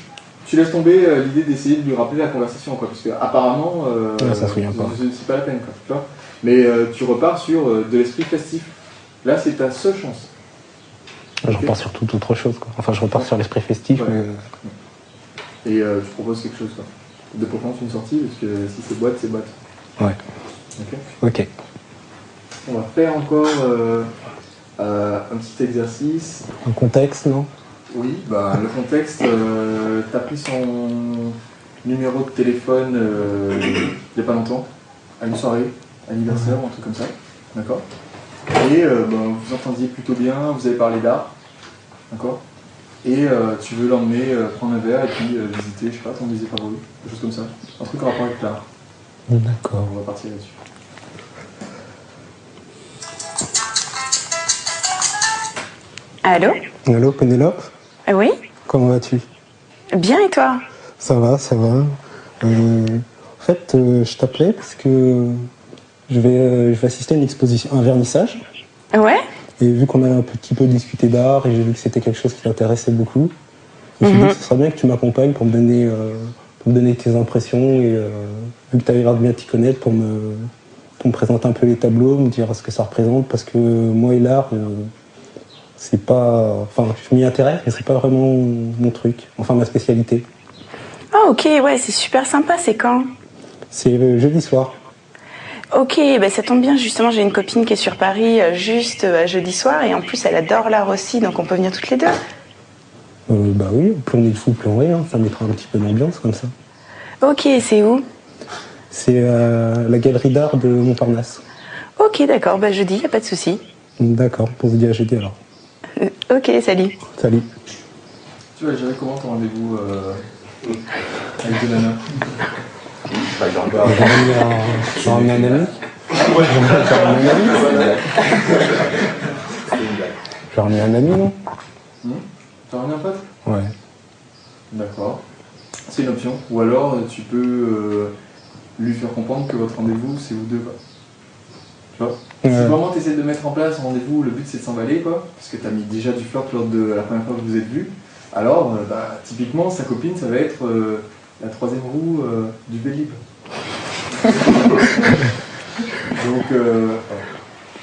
tu laisses tomber l'idée d'essayer de lui rappeler la conversation, quoi, parce qu'apparemment, ça se souvient pas. c'est pas la peine, quoi, tu vois. Mais tu repars sur de l'esprit festif. Là, c'est ta seule chance. Je repars sur toute autre chose, quoi. Enfin, je repars sur l'esprit festif, Ouais. mais... Et tu proposes quelque chose, quoi. De préférence une sortie, parce que si c'est boîte, c'est boîte. Ouais. Ok. On va faire encore un petit exercice. Un contexte, non? Oui, le contexte, t'as pris son numéro de téléphone il n'y a pas longtemps, à une soirée, anniversaire ou un truc comme ça, d'accord? Et vous entendiez plutôt bien, vous avez parlé d'art, d'accord? Et tu veux l'emmener prendre un verre et puis visiter, je sais pas, ton musée favori, quelque chose comme ça, un truc en rapport avec l'art. D'accord. On va partir là-dessus. Allô? Allô, Pénélope? Oui? Comment vas-tu? Bien et toi? Ça va, ça va. En fait, je t'appelais parce que je vais assister à une exposition, un vernissage. Ouais? Et vu qu'on a un petit peu discuté d'art et j'ai vu que c'était quelque chose qui t'intéressait beaucoup, je me suis dit que ce serait bien que tu m'accompagnes pour me donner tes impressions et vu que tu avais l'air de bien t'y connaître pour me présenter un peu les tableaux, me dire ce que ça représente, parce que moi et l'art, c'est pas... Enfin, je m'y intéresse, mais c'est pas vraiment mon truc, enfin ma spécialité. Ah ok, ouais, c'est super sympa, c'est quand? C'est jeudi soir. Ok, ça tombe bien, justement, j'ai une copine qui est sur Paris juste jeudi soir, et en plus elle adore l'art aussi, donc on peut venir toutes les deux. Bah oui, plus on est fou, plus on rit, hein. Ça mettra un petit peu d'ambiance comme ça. Ok, c'est où? C'est la galerie d'art de Montparnasse. Ok, d'accord, jeudi, y a pas de souci. D'accord, pour vous dire jeudi alors. Ok, salut. Salut. Tu vas gérer comment ton rendez-vous avec deux nanas? J'ai ramené un ami. J'ai ramené un ami, non? T'as ramené un pote? Ouais. D'accord. C'est une option. Ou alors tu peux lui faire comprendre que votre rendez-vous c'est vous deux, quoi. Tu vois? Si vraiment tu essaies de mettre en place un rendez-vous, le but c'est de s'emballer, quoi, parce que tu as mis déjà du flirt lors de la première fois que vous êtes vus, alors typiquement sa copine ça va être la troisième roue du Vélib. Donc,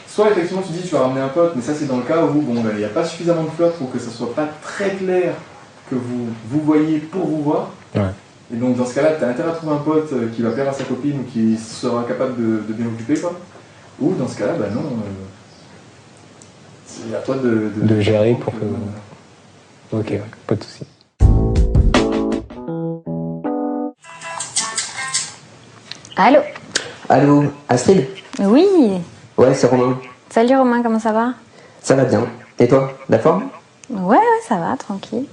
soit effectivement tu dis tu vas ramener un pote, mais ça c'est dans le cas où il n'y a pas suffisamment de flirt pour que ça soit pas très clair que vous voyez pour vous voir. Ouais. Et donc dans ce cas-là, tu as intérêt à trouver un pote qui va plaire à sa copine ou qui sera capable de bien occuper, quoi. Ou dans ce cas-là, non, c'est à toi de gérer pour que... Ok, ouais, pas de soucis. Allô? Allô, Astrid? Oui. Ouais, c'est Romain. Salut Romain, comment ça va? Ça va bien. Et toi, la forme? Ouais, ça va, tranquille.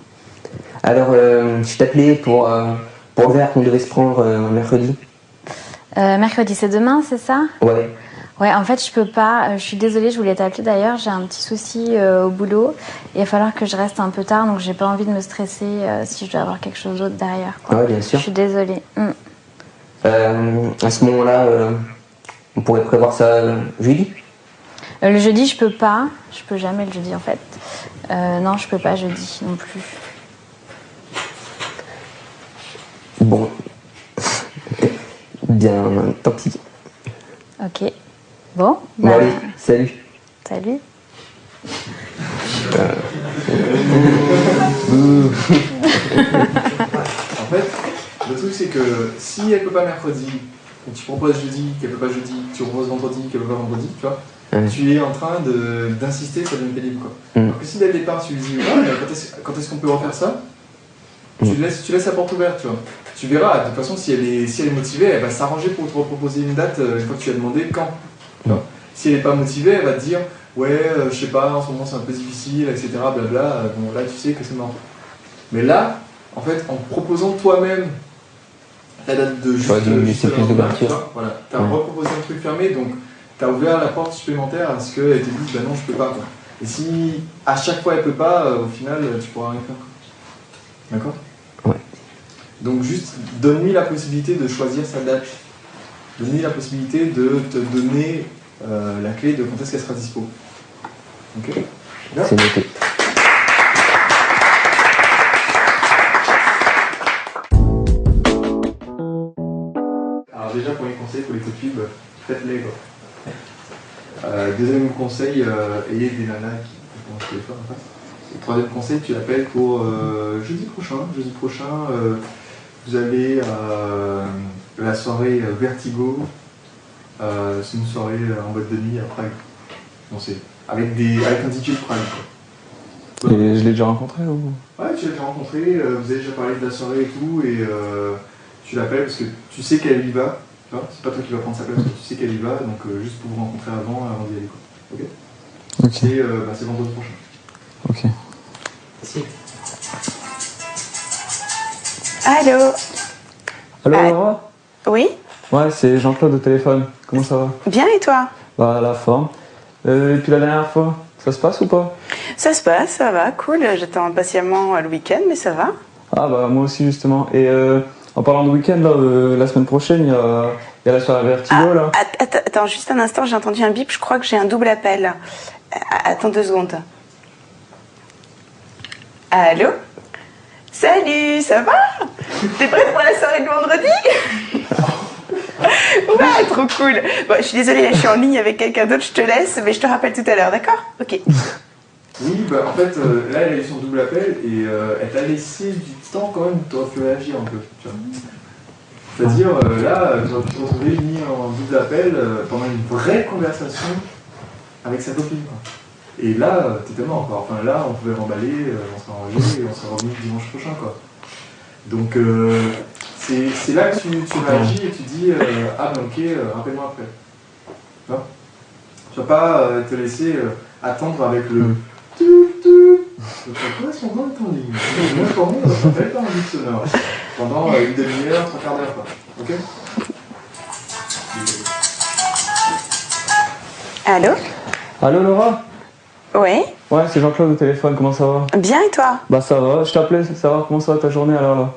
Alors, je t'appelais pour le verre qu'on devait se prendre mercredi. Mercredi, c'est demain, c'est ça? Ouais. Ouais, en fait, je peux pas. Je suis désolée, je voulais t'appeler d'ailleurs. J'ai un petit souci au boulot. Il va falloir que je reste un peu tard, donc j'ai pas envie de me stresser si je dois avoir quelque chose d'autre derrière, quoi. Ouais, bien sûr. Je suis désolée. À ce moment-là, on pourrait prévoir ça jeudi? Le jeudi, je peux pas. Je peux jamais le jeudi, en fait. Non, je peux pas jeudi non plus. Bon. Bien, tant pis. Ok. Bon, Bon, allez, salut. Salut. En fait, le truc c'est que si elle peut pas mercredi, et tu proposes jeudi, qu'elle peut pas jeudi, tu proposes vendredi, qu'elle peut pas vendredi, tu vois, tu es en train d'insister sur une pénible, quoi. Alors que si dès le départ tu lui dis quand est-ce qu'on peut refaire ça, tu laisses la porte ouverte, tu vois. Tu verras, de toute façon si elle est motivée, elle va s'arranger pour te reproposer une date une fois que tu lui as demandé quand. Tu vois. Si elle n'est pas motivée, elle va te dire ouais, je sais pas, en ce moment c'est un peu difficile, etc. Blabla. Bon là tu sais que c'est mort. Mais là, en fait, en proposant toi-même la date de juste plus d'ouverture. Voilà, tu as reproposé un truc fermé, donc tu as ouvert la porte supplémentaire à ce qu'elle te dise non, je peux pas. Quoi. Et si à chaque fois elle peut pas, au final, tu pourras rien faire. D'accord ? Ouais. Donc juste, donne-lui la possibilité de choisir sa date. Donne-lui la possibilité de te donner la clé de quand est-ce qu'elle sera dispo. Ok ? C'est noté. Alors déjà, premier conseil pour les copines, faites-les. Deuxième conseil, ayez des nanas qui font le téléphone en face. Et troisième conseil, tu l'appelles pour jeudi prochain. Jeudi prochain, vous allez à la soirée Vertigo. C'est une soirée en boîte de nuit à Prague. Bon, c'est avec un DJ de Prague. Quoi. Et je l'ai déjà rencontré ou... Ouais, tu l'as déjà rencontré, vous avez déjà parlé de la soirée et tout, et tu l'appelles parce que tu sais qu'elle y va. Tu vois, c'est pas toi qui vas prendre sa place, tu sais qu'elle y va, donc juste pour vous rencontrer avant d'y aller. Quoi. Ok. C'est vendredi prochain. Ok. Si. Allô? Allô, Laura? Oui? Ouais, c'est Jean-Claude au téléphone. Comment ça va? Bien, et toi? Bah, la forme. Et puis la dernière fois, ça se passe ou pas? Ça se passe, ça va, cool. J'attends impatiemment le week-end, mais ça va. Ah bah, moi aussi, justement. Et en parlant de week-end, là, la semaine prochaine, il y a la soirée Vertigo, là. Attends, juste un instant, j'ai entendu un bip, je crois que j'ai un double appel. Attends 2 secondes. Allô? Salut, ça va? T'es prête pour la soirée de vendredi? Ouais, trop cool. Bon, je suis désolée, là, je suis en ligne avec quelqu'un d'autre, je te laisse, mais je te rappelle tout à l'heure, d'accord? Ok. Oui, bah en fait, là, elle a eu son double appel et elle t'a laissé du temps quand même, t'aurais pu réagir un peu. Tu vois. C'est-à-dire, là, tu aurais pu te retrouver mis en double appel pendant une vraie conversation avec sa copine. Quoi. Et là, t'étais mort. Quoi. Enfin, là, on pouvait remballer, on serait rangé et on serait revenu dimanche prochain. Quoi. Donc, c'est là que tu réagis et tu dis ah, ben ok, rappelle-moi après. Tu vois. Tu vas pas te laisser attendre avec le. Ça correspond dans ton ligne. Moi, pour moi, ça s'appelle pas un bip sonore. Pendant une demi-heure, 3 quarts d'heure. Quoi. Ok. Allô? Allô, Laura? Ouais? Ouais, c'est Jean-Claude au téléphone, comment ça va? Bien, et toi? Bah ça va, je t'appelais, savoir comment ça va ta journée alors là?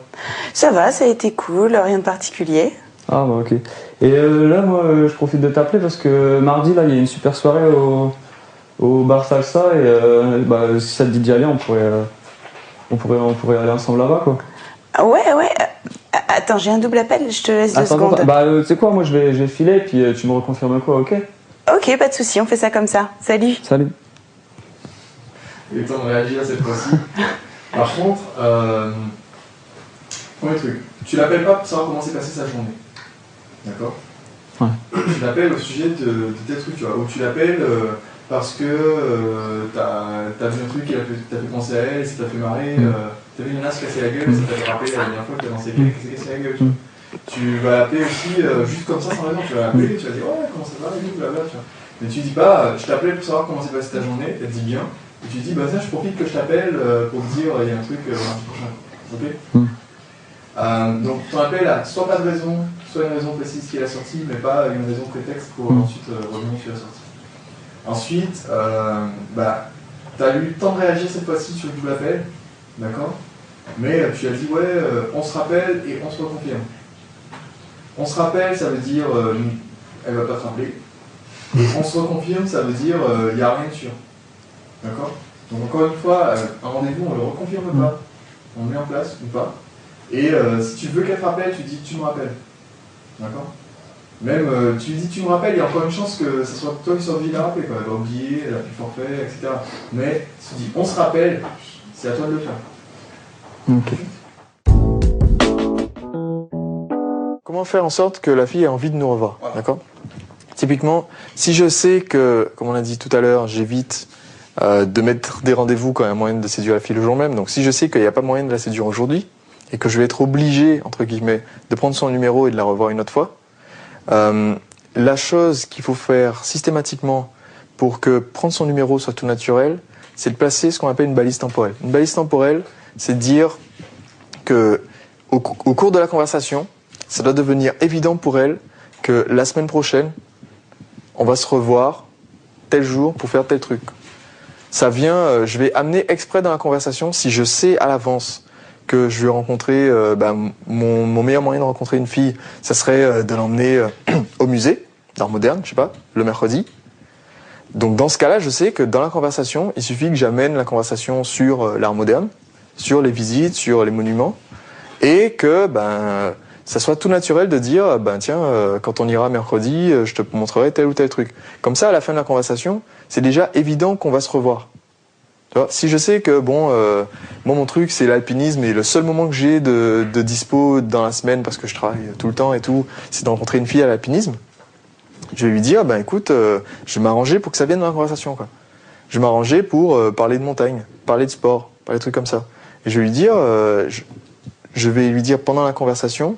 Ça va, ça a été cool, rien de particulier. Ah bah ok. Et là, moi, je profite de t'appeler parce que mardi, là, il y a une super soirée au bar Salsa et si ça te dit d'y aller, on pourrait aller ensemble là-bas, quoi. Ouais. Attends, j'ai un double appel, je te laisse 2 secondes. Tu sais quoi, moi je vais filer puis tu me reconfirmes quoi, ok? Ok, pas de souci, on fait ça comme ça. Salut. Salut. Il est temps de réagir cette fois-ci. Par contre, premier truc, tu l'appelles pas pour savoir comment s'est passée sa journée. D'accord? Ouais. Tu l'appelles au sujet de tes trucs, tu vois. Ou tu l'appelles parce que t'as vu un truc qui t'a fait penser à elle, ça t'a fait marrer. T'as vu une nana se casser la gueule, ça t'a fait rappeler la dernière fois que t'as dansé quelqu'un qui s'est cassé la gueule. Tu vois. Tu vas l'appeler aussi juste comme ça sans raison. Tu vas l'appeler, tu vas dire ouais, comment ça va, et tout, blablabla, tu vois. Mais tu dis pas, je t'appelais pour savoir comment s'est passée ta journée, elle te dit bien. Et tu dis, bah ça, je profite que je t'appelle pour te dire, il y a un truc mardi prochain. Ok? Donc, ton appel a soit pas de raison, soit une raison précise qui est la sortie, mais pas une raison prétexte pour ensuite revenir sur la sortie. Ensuite, tu as eu le temps de réagir cette fois-ci sur le double appel, d'accord? Mais tu as dit, ouais, on se rappelle et on se reconfirme. On se rappelle, ça veut dire, elle va pas te rappeler. Et on se reconfirme, ça veut dire, il n'y a rien de sûr. D'accord? Donc encore une fois, un rendez-vous, on ne le reconfirme pas. On le met en place ou pas. Et si tu veux qu'elle te rappelle, tu dis tu me rappelles. D'accord? Même tu lui dis tu me rappelles, il y a encore une chance que ce soit toi qui sois obligé de la rappeler. Quoi. Elle va oublier, elle a plus forfait, etc. Mais si tu dis on se rappelle, c'est à toi de le faire. Ok. Comment faire en sorte que la fille ait envie de nous revoir? D'accord? Typiquement, si je sais que, comme on a dit tout à l'heure, j'évite de mettre des rendez-vous quand il y a moyen de séduire la fille le jour même. Donc si je sais qu'il n'y a pas moyen de la séduire aujourd'hui et que je vais être obligé, entre guillemets, de prendre son numéro et de la revoir une autre fois, la chose qu'il faut faire systématiquement pour que prendre son numéro soit tout naturel, c'est de placer ce qu'on appelle une balise temporelle. Une balise temporelle, c'est de dire que au cours de la conversation, ça doit devenir évident pour elle que la semaine prochaine, on va se revoir tel jour pour faire tel truc. Ça vient, je vais amener exprès dans la conversation, si je sais à l'avance que je vais rencontrer, mon meilleur moyen de rencontrer une fille, ça serait de l'emmener au musée d'art moderne, je sais pas, le mercredi. Donc dans ce cas-là, je sais que dans la conversation, il suffit que j'amène la conversation sur l'art moderne, sur les visites, sur les monuments, et que ça soit tout naturel de dire, tiens, quand on ira mercredi, je te montrerai tel ou tel truc. Comme ça, à la fin de la conversation, c'est déjà évident qu'on va se revoir. Tu vois, si je sais que, moi, mon truc, c'est l'alpinisme, et le seul moment que j'ai de dispo dans la semaine, parce que je travaille tout le temps et tout, c'est de rencontrer une fille à l'alpinisme, je vais lui dire, écoute, je vais m'arranger pour que ça vienne dans la conversation, quoi. Je vais m'arranger pour parler de montagne, parler de sport, parler de trucs comme ça. Et je vais lui dire, je vais lui dire pendant la conversation,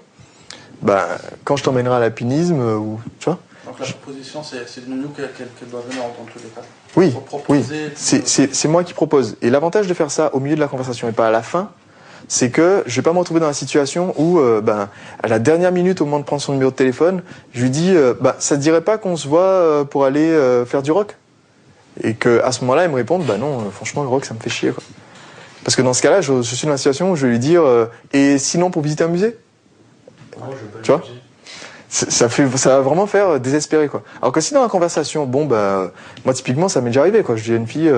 quand je t'emmènerai à l'alpinisme, ou tu vois. Donc la proposition, c'est de nous qu'elle doit venir dans tous les cas. Oui, c'est moi qui propose. Et l'avantage de faire ça au milieu de la conversation et pas à la fin, c'est que je vais pas me retrouver dans la situation où, à la dernière minute, au moment de prendre son numéro de téléphone, je lui dis, ça te dirait pas qu'on se voit pour aller faire du rock? Et qu'à ce moment-là, elle me réponde, non, franchement, le rock, ça me fait chier, quoi. Parce que dans ce cas-là, je suis dans la situation où je vais lui dire, et sinon pour visiter un musée? Tu vois? Ça va vraiment faire désespérer, quoi. Alors que si dans la conversation, moi typiquement ça m'est déjà arrivé, quoi. Je dis à une fille,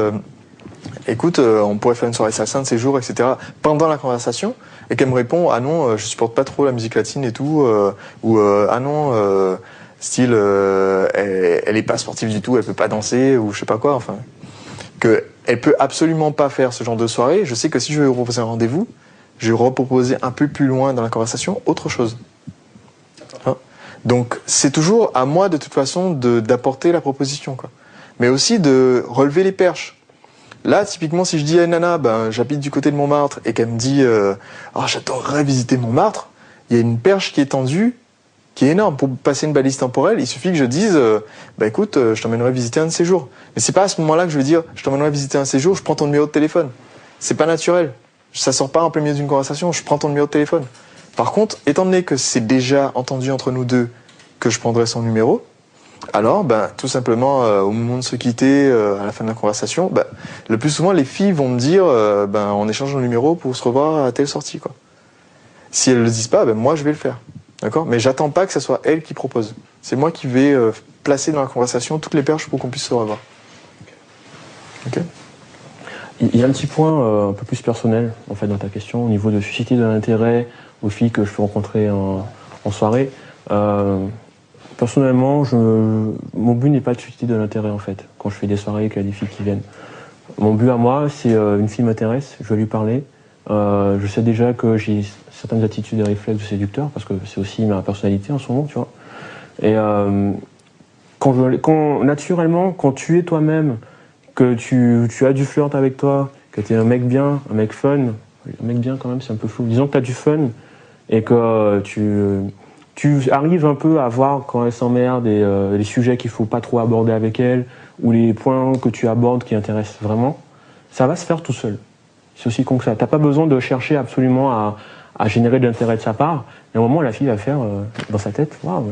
écoute, on pourrait faire une soirée salsa de ces jours, etc. pendant la conversation, et qu'elle me répond, ah non, je supporte pas trop la musique latine et tout, ou ah non, style, elle est pas sportive du tout, elle peut pas danser, ou je sais pas quoi, enfin. Elle peut absolument pas faire ce genre de soirée. Je sais que si je vais lui proposer un rendez-vous, je vais reproposer un peu plus loin dans la conversation autre chose. Hein? Donc c'est toujours à moi de toute façon d'apporter la proposition, quoi. Mais aussi de relever les perches. Là, typiquement, si je dis à une nana, j'habite du côté de Montmartre, et qu'elle me dit j'adorerais visiter Montmartre, il y a une perche qui est tendue, qui est énorme. Pour passer une balise temporelle, il suffit que je dise écoute, je t'emmènerai visiter un de ces jours. Mais c'est pas à ce moment-là que je vais dire je t'emmènerai visiter un de ces jours, je prends ton numéro de téléphone. C'est pas naturel. Ça sort pas en plein milieu d'une conversation, je prends ton numéro de téléphone. Par contre, étant donné que c'est déjà entendu entre nous deux que je prendrai son numéro, alors tout simplement au moment de se quitter, à la fin de la conversation, le plus souvent les filles vont me dire on échange nos numéros pour se revoir à telle sortie, quoi. Si elles le disent pas, moi je vais le faire. D'accord ? Mais j'attends pas que ce soit elle qui propose. C'est moi qui vais placer dans la conversation toutes les perches pour qu'on puisse se revoir. Ok ? Il y a un petit point un peu plus personnel en fait dans ta question au niveau de susciter de l'intérêt aux filles que je peux rencontrer en soirée. Personnellement, mon but n'est pas de susciter de l'intérêt en fait quand je fais des soirées et qu'il y a des filles qui viennent. Mon but à moi, c'est une fille m'intéresse, je vais lui parler. Je sais déjà que j'ai certaines attitudes et réflexes de séducteur parce que c'est aussi ma personnalité en ce moment, tu vois. Et naturellement, quand tu es toi-même, que tu as du flirt avec toi, que tu es un mec bien, un mec fun, un mec bien quand même, c'est un peu flou. Disons que tu as du fun et que tu arrives un peu à voir quand elle s'emmerde et les sujets qu'il faut pas trop aborder avec elle ou les points que tu abordes qui intéressent vraiment, ça va se faire tout seul. C'est aussi con que ça. T'as pas besoin de chercher absolument à générer de l'intérêt de sa part. Et à un moment, la fille va faire dans sa tête, waouh,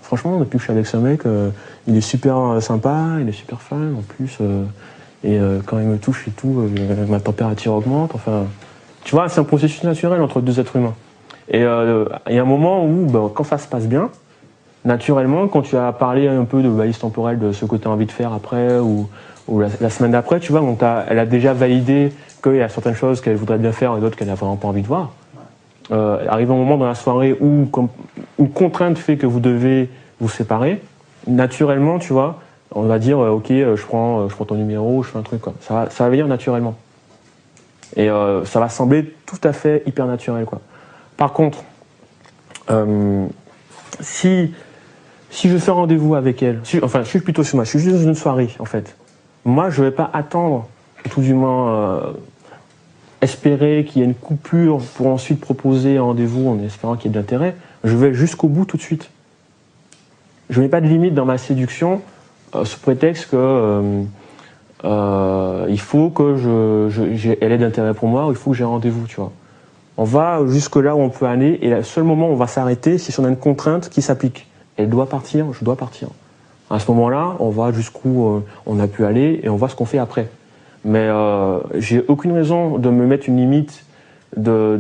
franchement, depuis que je suis avec ce mec, il est super sympa, il est super fun en plus, et quand il me touche et tout, ma température augmente. Enfin, tu vois, c'est un processus naturel entre deux êtres humains. Et il y a un moment où, quand ça se passe bien, naturellement, quand tu as parlé un peu de balise temporelle, de ce que tu as envie de faire après ou la semaine d'après, tu vois, donc elle a déjà validé qu'il y a certaines choses qu'elle voudrait bien faire et d'autres qu'elle n'a vraiment pas envie de voir. Arrive un moment dans la soirée où une contrainte fait que vous devez vous séparer, naturellement, tu vois, on va dire, ok, je prends ton numéro, je fais un truc, quoi. Ça va venir naturellement. Et ça va sembler tout à fait hyper naturel, quoi. Par contre, si je fais rendez-vous avec elle, je suis plutôt chez moi, je suis juste dans une soirée, en fait. Moi, je ne vais pas attendre, tout du moins, espérer qu'il y ait une coupure pour ensuite proposer un rendez-vous en espérant qu'il y ait de l'intérêt. Je vais jusqu'au bout tout de suite. Je ne mets pas de limite dans ma séduction sous prétexte que il faut que elle ait d'intérêt pour moi ou il faut que j'ai un rendez-vous, tu vois. On va jusque là où on peut aller et le seul moment où on va s'arrêter, c'est si on a une contrainte qui s'applique. Elle doit partir, je dois partir. À ce moment-là, on va jusqu'où on a pu aller et on voit ce qu'on fait après. Mais j'ai aucune raison de me mettre une limite de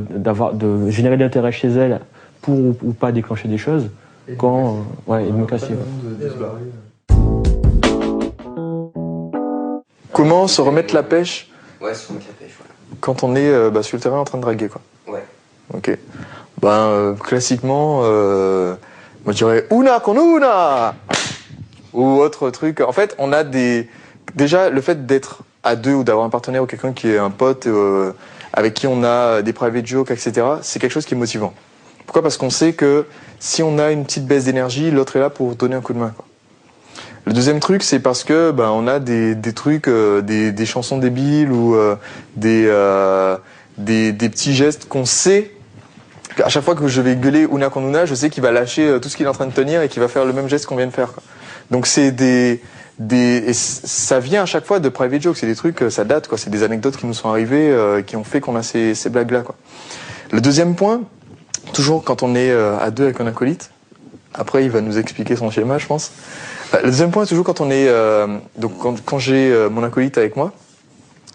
générer de l'intérêt chez elle pour ou pas déclencher des choses et de me casser. Comment se remettre la pêche Ouais, se remettre la pêche, voilà. Quand on est sur le terrain en train de draguer, quoi. Ouais. Ok. Classiquement, moi je dirais una con una ou autre truc. En fait, on a déjà le fait d'être à deux ou d'avoir un partenaire ou quelqu'un qui est un pote avec qui on a des private jokes, etc. C'est quelque chose qui est motivant. Pourquoi ? Parce qu'on sait que si on a une petite baisse d'énergie, l'autre est là pour donner un coup de main, quoi. Le deuxième truc, c'est parce que on a des trucs, des chansons débiles ou des petits gestes qu'on sait. À chaque fois que je vais gueuler Una con una, je sais qu'il va lâcher tout ce qu'il est en train de tenir et qu'il va faire le même geste qu'on vient de faire, quoi. Donc c'est et ça vient à chaque fois de private jokes, c'est des trucs, ça date, quoi. C'est des anecdotes qui nous sont arrivées, qui ont fait qu'on a ces blagues-là, quoi. Le deuxième point, toujours quand on est à deux avec un acolyte, après il va nous expliquer son schéma, je pense. Le deuxième point, toujours quand on est quand j'ai mon acolyte avec moi,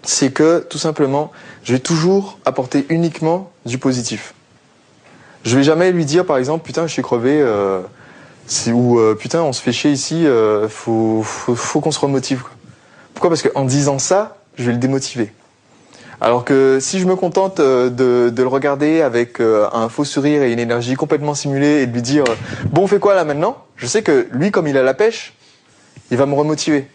c'est que tout simplement, je vais toujours apporter uniquement du positif. Je vais jamais lui dire, par exemple, putain, je suis crevé, ou putain, on se fait chier ici, faut qu'on se remotive, quoi. Pourquoi ? Parce qu'en disant ça, je vais le démotiver. Alors que si je me contente de le regarder avec un faux sourire et une énergie complètement simulée et de lui dire bon, on fait quoi là maintenant ? Je sais que lui, comme il a la pêche, il va me remotiver.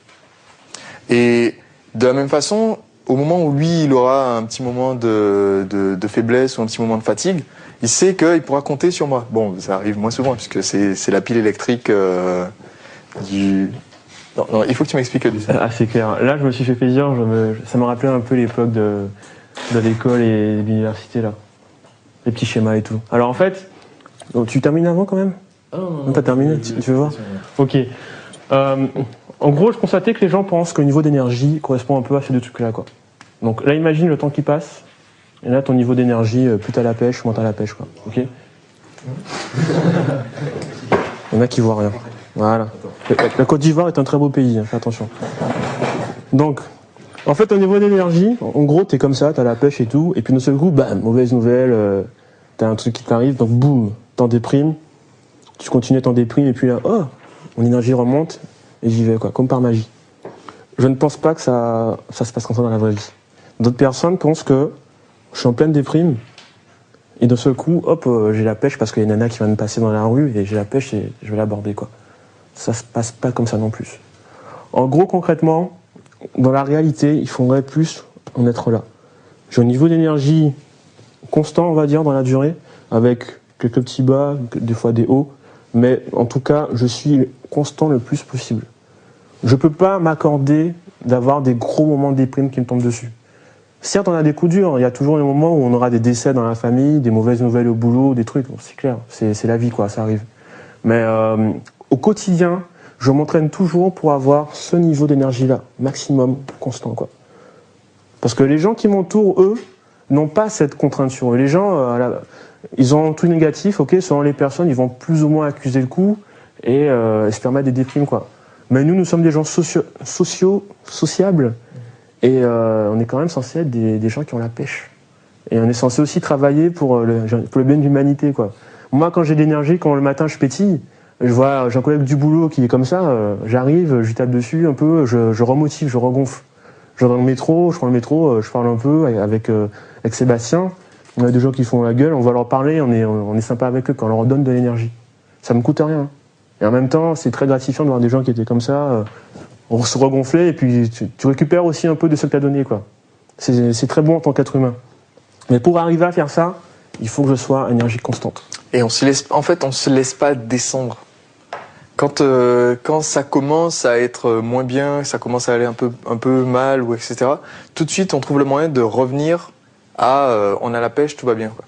Et de la même façon, au moment où lui, il aura un petit moment de faiblesse ou un petit moment de fatigue, il sait qu'il pourra compter sur moi. Bon, ça arrive moins souvent puisque c'est la pile électrique du... Non, il faut que tu m'expliques ça. Ah, c'est clair. Là, je me suis fait plaisir. Ça me rappelait un peu l'époque de l'école et de l'université, là. Les petits schémas et tout. Alors, en fait, tu termines avant quand même ? Non, t'as terminé, tu veux voir ? Ok. En gros, je constatais que les gens pensent que le niveau d'énergie correspond un peu à ces deux trucs-là, quoi. Donc là, imagine le temps qui passe. Et là, ton niveau d'énergie, plus t'as la pêche, moins t'as la pêche, quoi. Ok ? Il y en a qui voient rien. Voilà. La Côte d'Ivoire est un très beau pays, hein, fais attention. Donc, en fait, au niveau d'énergie, en gros, t'es comme ça, t'as la pêche et tout, et puis d'un seul coup, bam, mauvaise nouvelle, t'as un truc qui t'arrive, donc boum, t'en déprimes, tu continues à t'en déprimer et puis là, oh, mon énergie remonte et j'y vais, quoi, comme par magie. Je ne pense pas que ça se passe comme ça dans la vraie vie. D'autres personnes pensent que je suis en pleine déprime et d'un seul coup, hop, j'ai la pêche parce qu'il y a une nana qui va me passer dans la rue et j'ai la pêche et je vais l'aborder, quoi. Ça se passe pas comme ça non plus. En gros, concrètement, dans la réalité, il faudrait plus en être là. J'ai un niveau d'énergie constant, on va dire, dans la durée, avec quelques petits bas, des fois des hauts, mais en tout cas, je suis constant le plus possible. Je peux pas m'accorder d'avoir des gros moments de déprime qui me tombent dessus. Certes, on a des coups durs, il y a toujours des moments où on aura des décès dans la famille, des mauvaises nouvelles au boulot, des trucs, bon, c'est clair, c'est la vie, quoi, ça arrive. Mais au quotidien, je m'entraîne toujours pour avoir ce niveau d'énergie-là, maximum, constant, quoi. Parce que les gens qui m'entourent, eux, n'ont pas cette contrainte sur eux. Les gens, ils ont tout négatif, ok, selon les personnes, ils vont plus ou moins accuser le coup et se permettre des déprimes, quoi. Mais nous sommes des gens sociables et on est quand même censé être des gens qui ont la pêche. Et on est censé aussi travailler pour le bien de l'humanité, quoi. Moi, quand j'ai de l'énergie, quand le matin je pétille, j'ai un collègue du boulot qui est comme ça, j'arrive, je lui tape dessus un peu, je remotive, je regonfle. Je vais dans le métro, je prends le métro, je parle un peu avec Sébastien. On a des gens qui font la gueule, on va leur parler, on est sympa avec eux quand on leur donne de l'énergie. Ça me coûte rien. Et en même temps, c'est très gratifiant de voir des gens qui étaient comme ça, se regonfler, et puis tu récupères aussi un peu de ce que tu as donné, quoi. C'est très bon en tant qu'être humain. Mais pour arriver à faire ça, il faut que je sois à énergie constante. Et on se laisse pas descendre. Quand ça commence à être moins bien, ça commence à aller un peu mal, ou etc., tout de suite, on trouve le moyen de revenir à on a la pêche, tout va bien, quoi.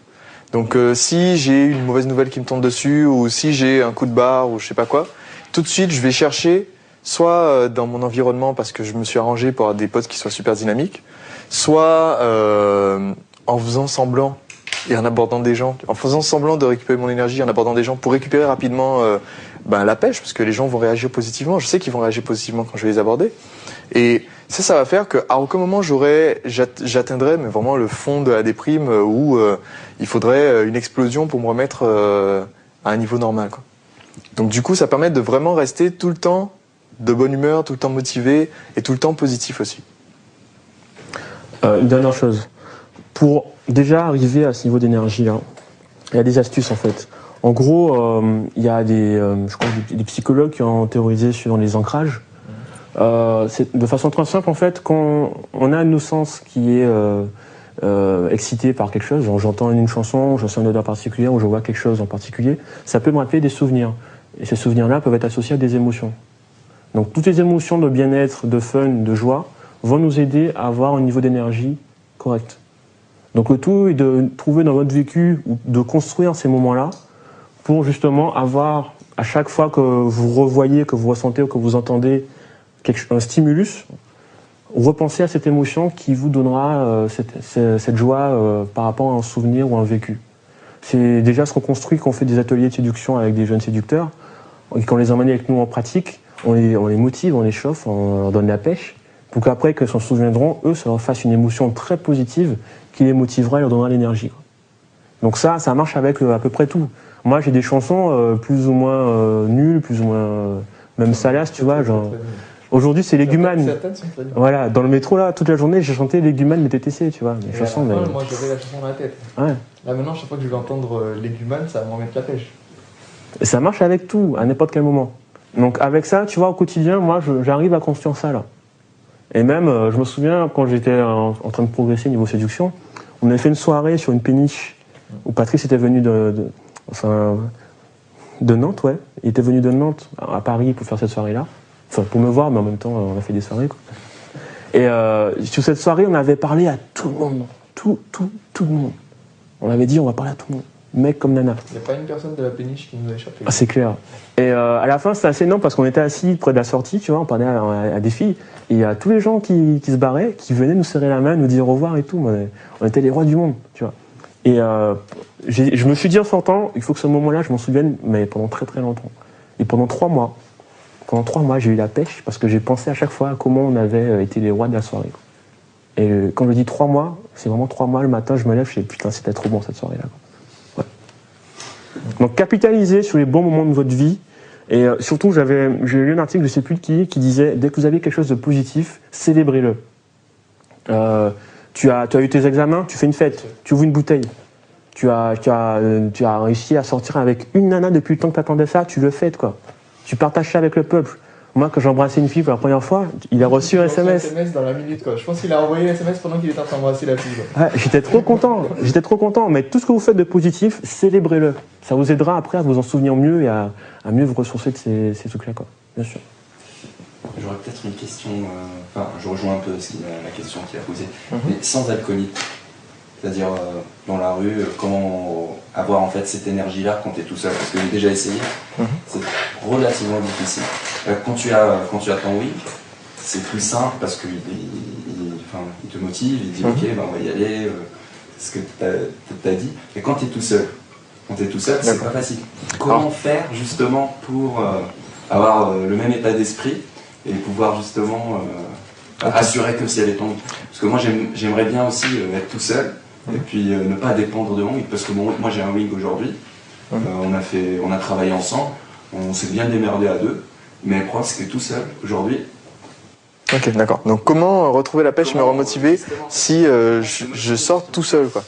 Donc si j'ai une mauvaise nouvelle qui me tombe dessus, ou si j'ai un coup de barre, ou je sais pas quoi, tout de suite, je vais chercher, soit dans mon environnement, parce que je me suis arrangé pour avoir des potes qui soient super dynamiques, soit en faisant semblant et en abordant des gens, en faisant semblant de récupérer mon énergie, en abordant des gens pour récupérer rapidement la pêche, parce que les gens vont réagir positivement. Je sais qu'ils vont réagir positivement quand je vais les aborder. Et ça va faire qu'à aucun moment j'atteindrai mais vraiment le fond de la déprime où il faudrait une explosion pour me remettre à un niveau normal, quoi. Donc du coup, ça permet de vraiment rester tout le temps de bonne humeur, tout le temps motivé et tout le temps positif aussi. Une dernière chose. Pour déjà arriver à ce niveau d'énergie-là, il y a des astuces en fait. En gros, il y a des psychologues qui ont théorisé sur les ancrages. De façon très simple en fait, quand on a nos sens qui est excité par quelque chose, j'entends une chanson, je sens une odeur particulière ou je vois quelque chose en particulier, ça peut me rappeler des souvenirs. Et ces souvenirs-là peuvent être associés à des émotions. Donc toutes les émotions de bien-être, de fun, de joie vont nous aider à avoir un niveau d'énergie correct. Donc le tout est de trouver dans votre vécu, ou de construire ces moments-là pour justement avoir, à chaque fois que vous revoyez, que vous ressentez ou que vous entendez un stimulus, repensez à cette émotion qui vous donnera cette joie par rapport à un souvenir ou un vécu. C'est déjà ce qu'on construit quand on fait des ateliers de séduction avec des jeunes séducteurs, et qu'on les emmène avec nous en pratique, on les motive, on les chauffe, on leur donne la pêche, pour qu'après, qu'ils s'en souviendront, eux, ça leur fasse une émotion très positive qui les motivera et leur donnera l'énergie. Donc ça marche avec à peu près tout. Moi, j'ai des chansons plus ou moins nulles, plus ou moins même salaces, tu vois, genre... Aujourd'hui, c'est Légumane. Voilà, dans le métro, là, toute la journée, j'ai chanté Légumane, mes TTC, tu vois. Mes chansons, moi, j'avais la chanson dans la tête. Ouais. Là, maintenant, chaque fois que je vais entendre Légumane, ça va m'en mettre la pêche. Et ça marche avec tout, à n'importe quel moment. Donc, avec ça, tu vois, au quotidien, moi, j'arrive à construire ça, là. Et même, je me souviens, quand j'étais en train de progresser niveau séduction, on avait fait une soirée sur une péniche où Patrice était venu de Nantes, ouais. Il était venu de Nantes à Paris pour faire cette soirée-là. Enfin, pour me voir, mais en même temps, on a fait des soirées, quoi. Et sur cette soirée, on avait parlé à tout le monde. Tout le monde. On avait dit, on va parler à tout le monde. Mec comme nana. Il n'y a pas une personne de la péniche qui nous a échappé. Ah, c'est clair. Et à la fin, c'était assez énorme parce qu'on était assis près de la sortie, tu vois, on parlait à des filles. Et il y a tous les gens qui se barraient, qui venaient nous serrer la main, nous dire au revoir et tout. On était les rois du monde, tu vois. Et je me suis dit en sortant, il faut que ce moment-là, je m'en souvienne, mais pendant très très longtemps. Et pendant 3 mois, j'ai eu la pêche parce que j'ai pensé à chaque fois à comment on avait été les rois de la soirée. Et quand je dis 3 mois, c'est vraiment 3 mois le matin, je me lève, je dis putain, c'était trop bon cette soirée-là. Ouais. Donc capitalisez sur les bons moments de votre vie. Et surtout, j'ai lu un article, je ne sais plus de qui disait, dès que vous avez quelque chose de positif, célébrez-le. Tu as eu tes examens, tu fais une fête, tu ouvres une bouteille. Tu as réussi à sortir avec une nana depuis le temps que tu attendais ça, tu le fais, quoi. Tu partages ça avec le peuple. Moi, quand j'ai embrassé une fille pour la première fois, il a reçu un SMS. Un SMS dans la minute, quoi. Je pense qu'il a envoyé un SMS pendant qu'il était en train d'embrasser la fille, quoi. Ouais, j'étais trop content. Mais tout ce que vous faites de positif, célébrez-le. Ça vous aidera après à vous en souvenir mieux et à mieux vous ressourcer de ces trucs-là, quoi. Bien sûr. J'aurais peut-être une question, je rejoins un peu la question qu'il a posée, mais sans alcoolique. C'est-à-dire, dans la rue, comment avoir en fait cette énergie-là quand tu es tout seul? Parce que j'ai déjà essayé, c'est relativement difficile. Quand tu as ton week, c'est plus simple parce qu'il te motive, il dit ok, on va y aller, ce que tu as dit. Mais quand tu es tout seul, c'est pas facile. Comment faire justement pour avoir le même état d'esprit et pouvoir justement assurer que si elle est tombée? Parce que moi j'aimerais bien aussi être tout seul et puis ne pas dépendre de mon wing, parce que moi j'ai un wing aujourd'hui, on a travaillé ensemble, on s'est bien démerdé à deux, mais le problème c'est que tout seul aujourd'hui. Ok, d'accord. Donc comment retrouver la pêche et me remotiver si je sors tout seul, quoi.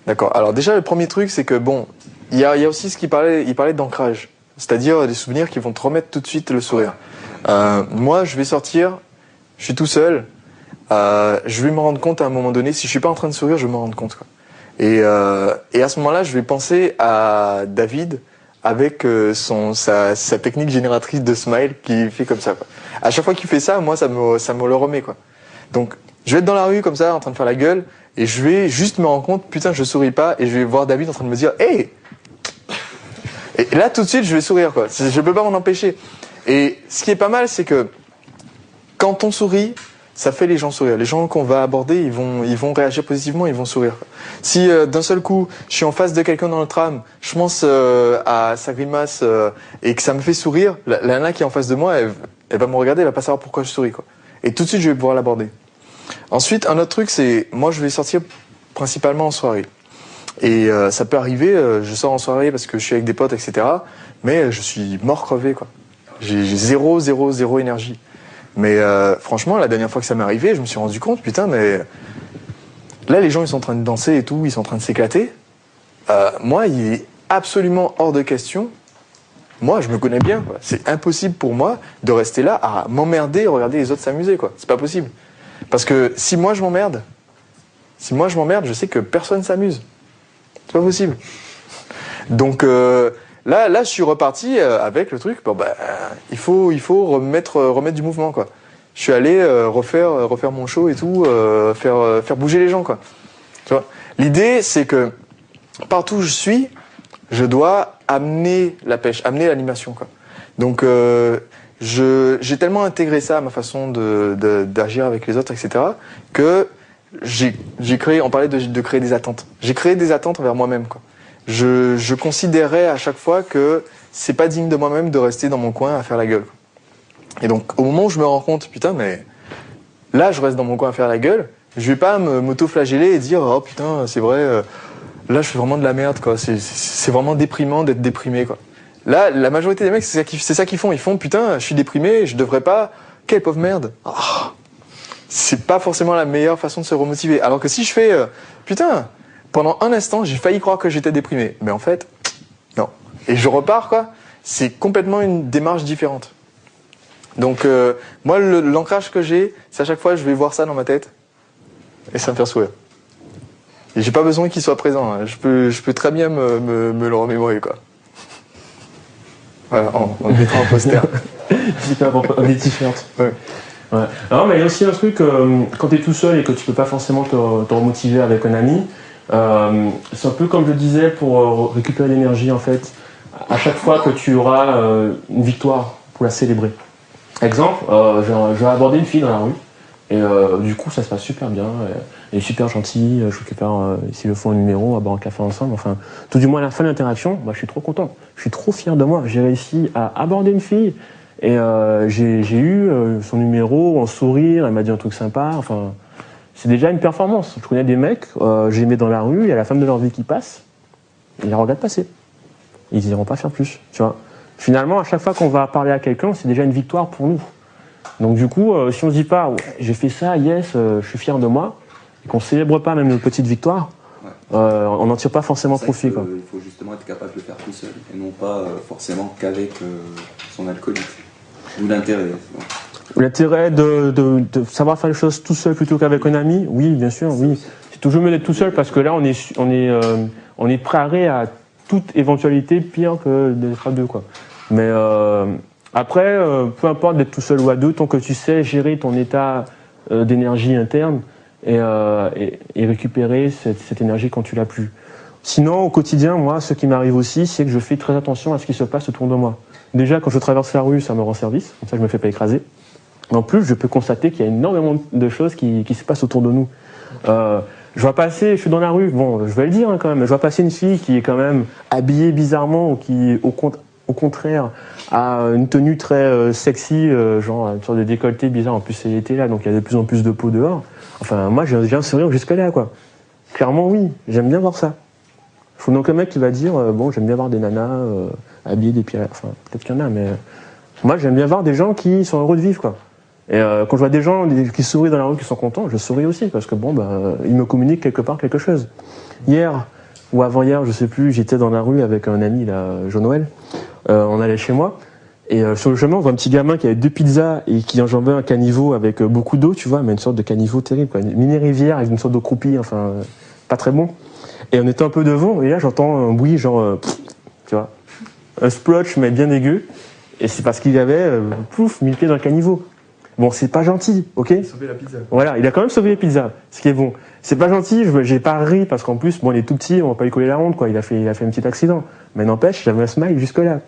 D'accord. Alors déjà le premier truc c'est que bon, il y a aussi ce qu'il parlait d'ancrage, c'est-à-dire des souvenirs qui vont te remettre tout de suite le sourire. Moi je vais sortir, je suis tout seul, je vais me rendre compte à un moment donné, si je suis pas en train de sourire, je vais me rendre compte, quoi. Et à ce moment-là, je vais penser à David avec sa technique génératrice de smile qui fait comme ça, quoi. À chaque fois qu'il fait ça, moi ça me le remet, quoi. Donc je vais être dans la rue comme ça, en train de faire la gueule, et je vais juste me rendre compte, putain, je souris pas, et je vais voir David en train de me dire, hey. Et là tout de suite, je vais sourire, quoi. Je peux pas m'en empêcher. Et ce qui est pas mal, c'est que quand on sourit, ça fait les gens sourire. Les gens qu'on va aborder, ils vont réagir positivement, ils vont sourire. Si d'un seul coup, je suis en face de quelqu'un dans le tram, je pense à sa grimace et que ça me fait sourire, la nana qui est en face de moi, elle va me regarder, elle va pas savoir pourquoi je souris, quoi. Et tout de suite, je vais pouvoir l'aborder. Ensuite, un autre truc, c'est moi, je vais sortir principalement en soirée. Et ça peut arriver, je sors en soirée parce que je suis avec des potes, etc. Mais je suis mort crevé, quoi. J'ai zéro énergie. Mais franchement, la dernière fois que ça m'est arrivé, je me suis rendu compte, putain, mais là, les gens, ils sont en train de danser et tout, ils sont en train de s'éclater. Moi, il est absolument hors de question. Moi, je me connais bien, quoi. C'est impossible pour moi de rester là à m'emmerder et regarder les autres s'amuser, quoi. C'est pas possible. Parce que si moi, je m'emmerde, je sais que personne s'amuse. C'est pas possible. Donc là, je suis reparti avec le truc. Bon, il faut remettre du mouvement, quoi. Je suis allé refaire mon show et tout, faire bouger les gens, quoi. Tu vois. L'idée, c'est que partout où je suis, je dois amener la pêche, amener l'animation, quoi. Donc j'ai tellement intégré ça à ma façon d'agir avec les autres, etc., que j'ai créé, on parlait de créer des attentes. J'ai créé des attentes envers moi-même, quoi. Je considérais à chaque fois que c'est pas digne de moi-même de rester dans mon coin à faire la gueule. Et donc, au moment où je me rends compte, putain, mais là, je reste dans mon coin à faire la gueule, je vais pas m'auto-flageller et dire, oh putain, c'est vrai, là, je fais vraiment de la merde, quoi. C'est vraiment déprimant d'être déprimé, quoi. Là, la majorité des mecs, c'est ça qu'ils font. Ils font, putain, je suis déprimé, je devrais pas, quelle pauvre merde. Oh, c'est pas forcément la meilleure façon de se remotiver. Alors que si je fais, putain, pendant un instant, j'ai failli croire que j'étais déprimé. Mais en fait, non. Et je repars, quoi. C'est complètement une démarche différente. Donc, moi, l'ancrage que j'ai, c'est à chaque fois, je vais voir ça dans ma tête. Et ça me fait sourire. Et j'ai pas besoin qu'il soit présent. Hein. Je peux très bien me le remémorer, quoi. Voilà, on le mettra en poster. Des t-shirts. Ouais. Ouais. Alors, mais il y a aussi un truc, quand tu es tout seul et que tu peux pas forcément te remotiver avec un ami, c'est un peu comme je disais pour récupérer l'énergie, en fait. À chaque fois que tu auras une victoire, pour la célébrer. Exemple, je vais aborder une fille dans la rue, et du coup ça se passe super bien, elle est super gentille, je récupère, s'ils le font un numéro, on va boire un café ensemble, enfin, tout du moins à la fin de l'interaction, je suis trop content, je suis trop fier de moi, j'ai réussi à aborder une fille, et j'ai eu son numéro, en sourire, elle m'a dit un truc sympa, enfin, c'est déjà une performance. Je connais des mecs, je les mets dans la rue, il y a la femme de leur vie qui passe, et ils la regardent passer. ils iront pas faire plus, tu vois. Finalement, à chaque fois qu'on va parler à quelqu'un, c'est déjà une victoire pour nous. Donc du coup, si on se dit pas, ouais, j'ai fait ça, yes, je suis fier de moi, et qu'on célèbre pas même nos petites victoires, on n'en tire pas forcément profit. Quoi. Il faut justement être capable de le faire tout seul, et non pas forcément qu'avec son alcoolique. D'où l'intérêt. L'intérêt de savoir faire les choses tout seul plutôt qu'avec un ami, oui, bien sûr, oui. C'est toujours mieux d'être tout seul parce que là, on est prêt à toute éventualité pire que d'être à deux, quoi. Mais après, peu importe d'être tout seul ou à deux, tant que tu sais gérer ton état d'énergie interne et récupérer cette énergie quand tu l'as plus. Sinon, au quotidien, moi, ce qui m'arrive aussi, c'est que je fais très attention à ce qui se passe autour de moi. Déjà, quand je traverse la rue, ça me rend service, comme ça je me fais pas écraser. En plus, je peux constater qu'il y a énormément de choses qui se passent autour de nous. Je vois passer, je suis dans la rue, bon, je vais le dire quand même, je vois passer une fille qui est quand même habillée bizarrement ou qui, au contraire, a une tenue très sexy, genre une sorte de décolleté bizarre. En plus, c'est l'été là, donc il y a de plus en plus de peau dehors. Enfin, moi, j'ai un sourire jusque-là, quoi. Clairement, oui, j'aime bien voir ça. Faut donc un mec qui va dire, bon, j'aime bien voir des nanas habillées des pieds, enfin, peut-être qu'il y en a, mais moi, j'aime bien voir des gens qui sont heureux de vivre, quoi. Et quand je vois des gens qui sourient dans la rue, qui sont contents, je souris aussi, parce que bon, ils me communiquent quelque part quelque chose. Hier, ou avant-hier, je sais plus, j'étais dans la rue avec un ami, là, Jean-Noël, on allait chez moi, et sur le chemin, on voit un petit gamin qui avait 2 pizzas et qui enjambait un caniveau avec beaucoup d'eau, tu vois, mais une sorte de caniveau terrible, quoi. Une mini-rivière avec une sorte d'eau croupie, enfin, pas très bon. Et on était un peu devant, et là, j'entends un bruit, genre, tu vois, un splotch, mais bien dégueu, et c'est parce qu'il y avait, pouf, 1000 pieds dans le caniveau. Bon, c'est pas gentil, ok? Il a sauvé la pizza. Voilà, il a quand même sauvé les pizzas, ce qui est bon. C'est pas gentil, j'ai pas ri parce qu'en plus, bon, il est tout petit, on va pas lui coller la honte, quoi. Il a fait un petit accident. Mais n'empêche, j'avais un smile jusque-là.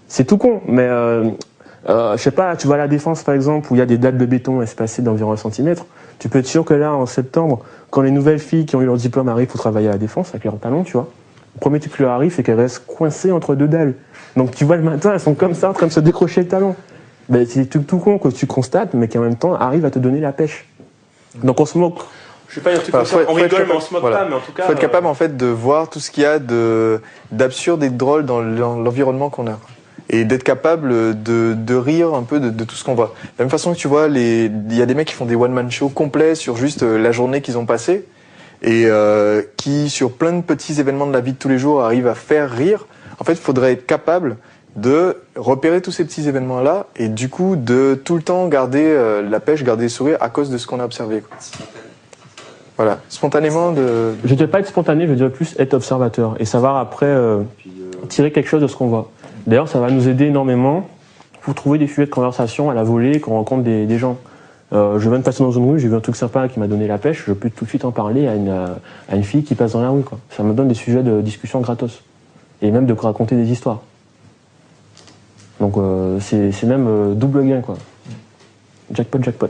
C'est tout con, mais je sais pas, tu vas à la Défense par exemple, où il y a des dalles de béton espacées d'environ 1 centimètre. Tu peux être sûr que là, en septembre, quand les nouvelles filles qui ont eu leur diplôme arrivent pour travailler à la Défense avec leurs talons, tu vois, le premier truc qui leur arrive, c'est qu'elles restent coincées entre 2 dalles. Donc tu vois, le matin, elles sont comme ça, en train de se décrocher le talon. Ben, c'est tout con que tu constates, mais qui en même temps arrive à te donner la pêche. Donc on se moque. Je sais pas, il y a un truc comme ça, on rigole, mais on se moque pas, mais en tout cas. Il faut être capable en fait de voir tout ce qu'il y a d'absurde et de drôle dans l'environnement qu'on a. Et d'être capable de rire un peu de tout ce qu'on voit. De la même façon que tu vois, il y a des mecs qui font des one-man shows complets sur juste la journée qu'ils ont passée et qui, sur plein de petits événements de la vie de tous les jours, arrivent à faire rire. En fait, il faudrait être capable de repérer tous ces petits événements-là et du coup de tout le temps garder la pêche, garder le sourire à cause de ce qu'on a observé, quoi. Voilà, spontanément de... Je ne dirais pas être spontané, je dirais plus être observateur et savoir après tirer quelque chose de ce qu'on voit. D'ailleurs, ça va nous aider énormément pour trouver des sujets de conversation à la volée quand on rencontre des gens. Je viens de passer dans une rue, j'ai vu un truc sympa qui m'a donné la pêche, je peux tout de suite en parler à une fille qui passe dans la rue, quoi. Ça me donne des sujets de discussion gratos et même de raconter des histoires. Donc c'est même double gain, quoi. Jackpot, jackpot.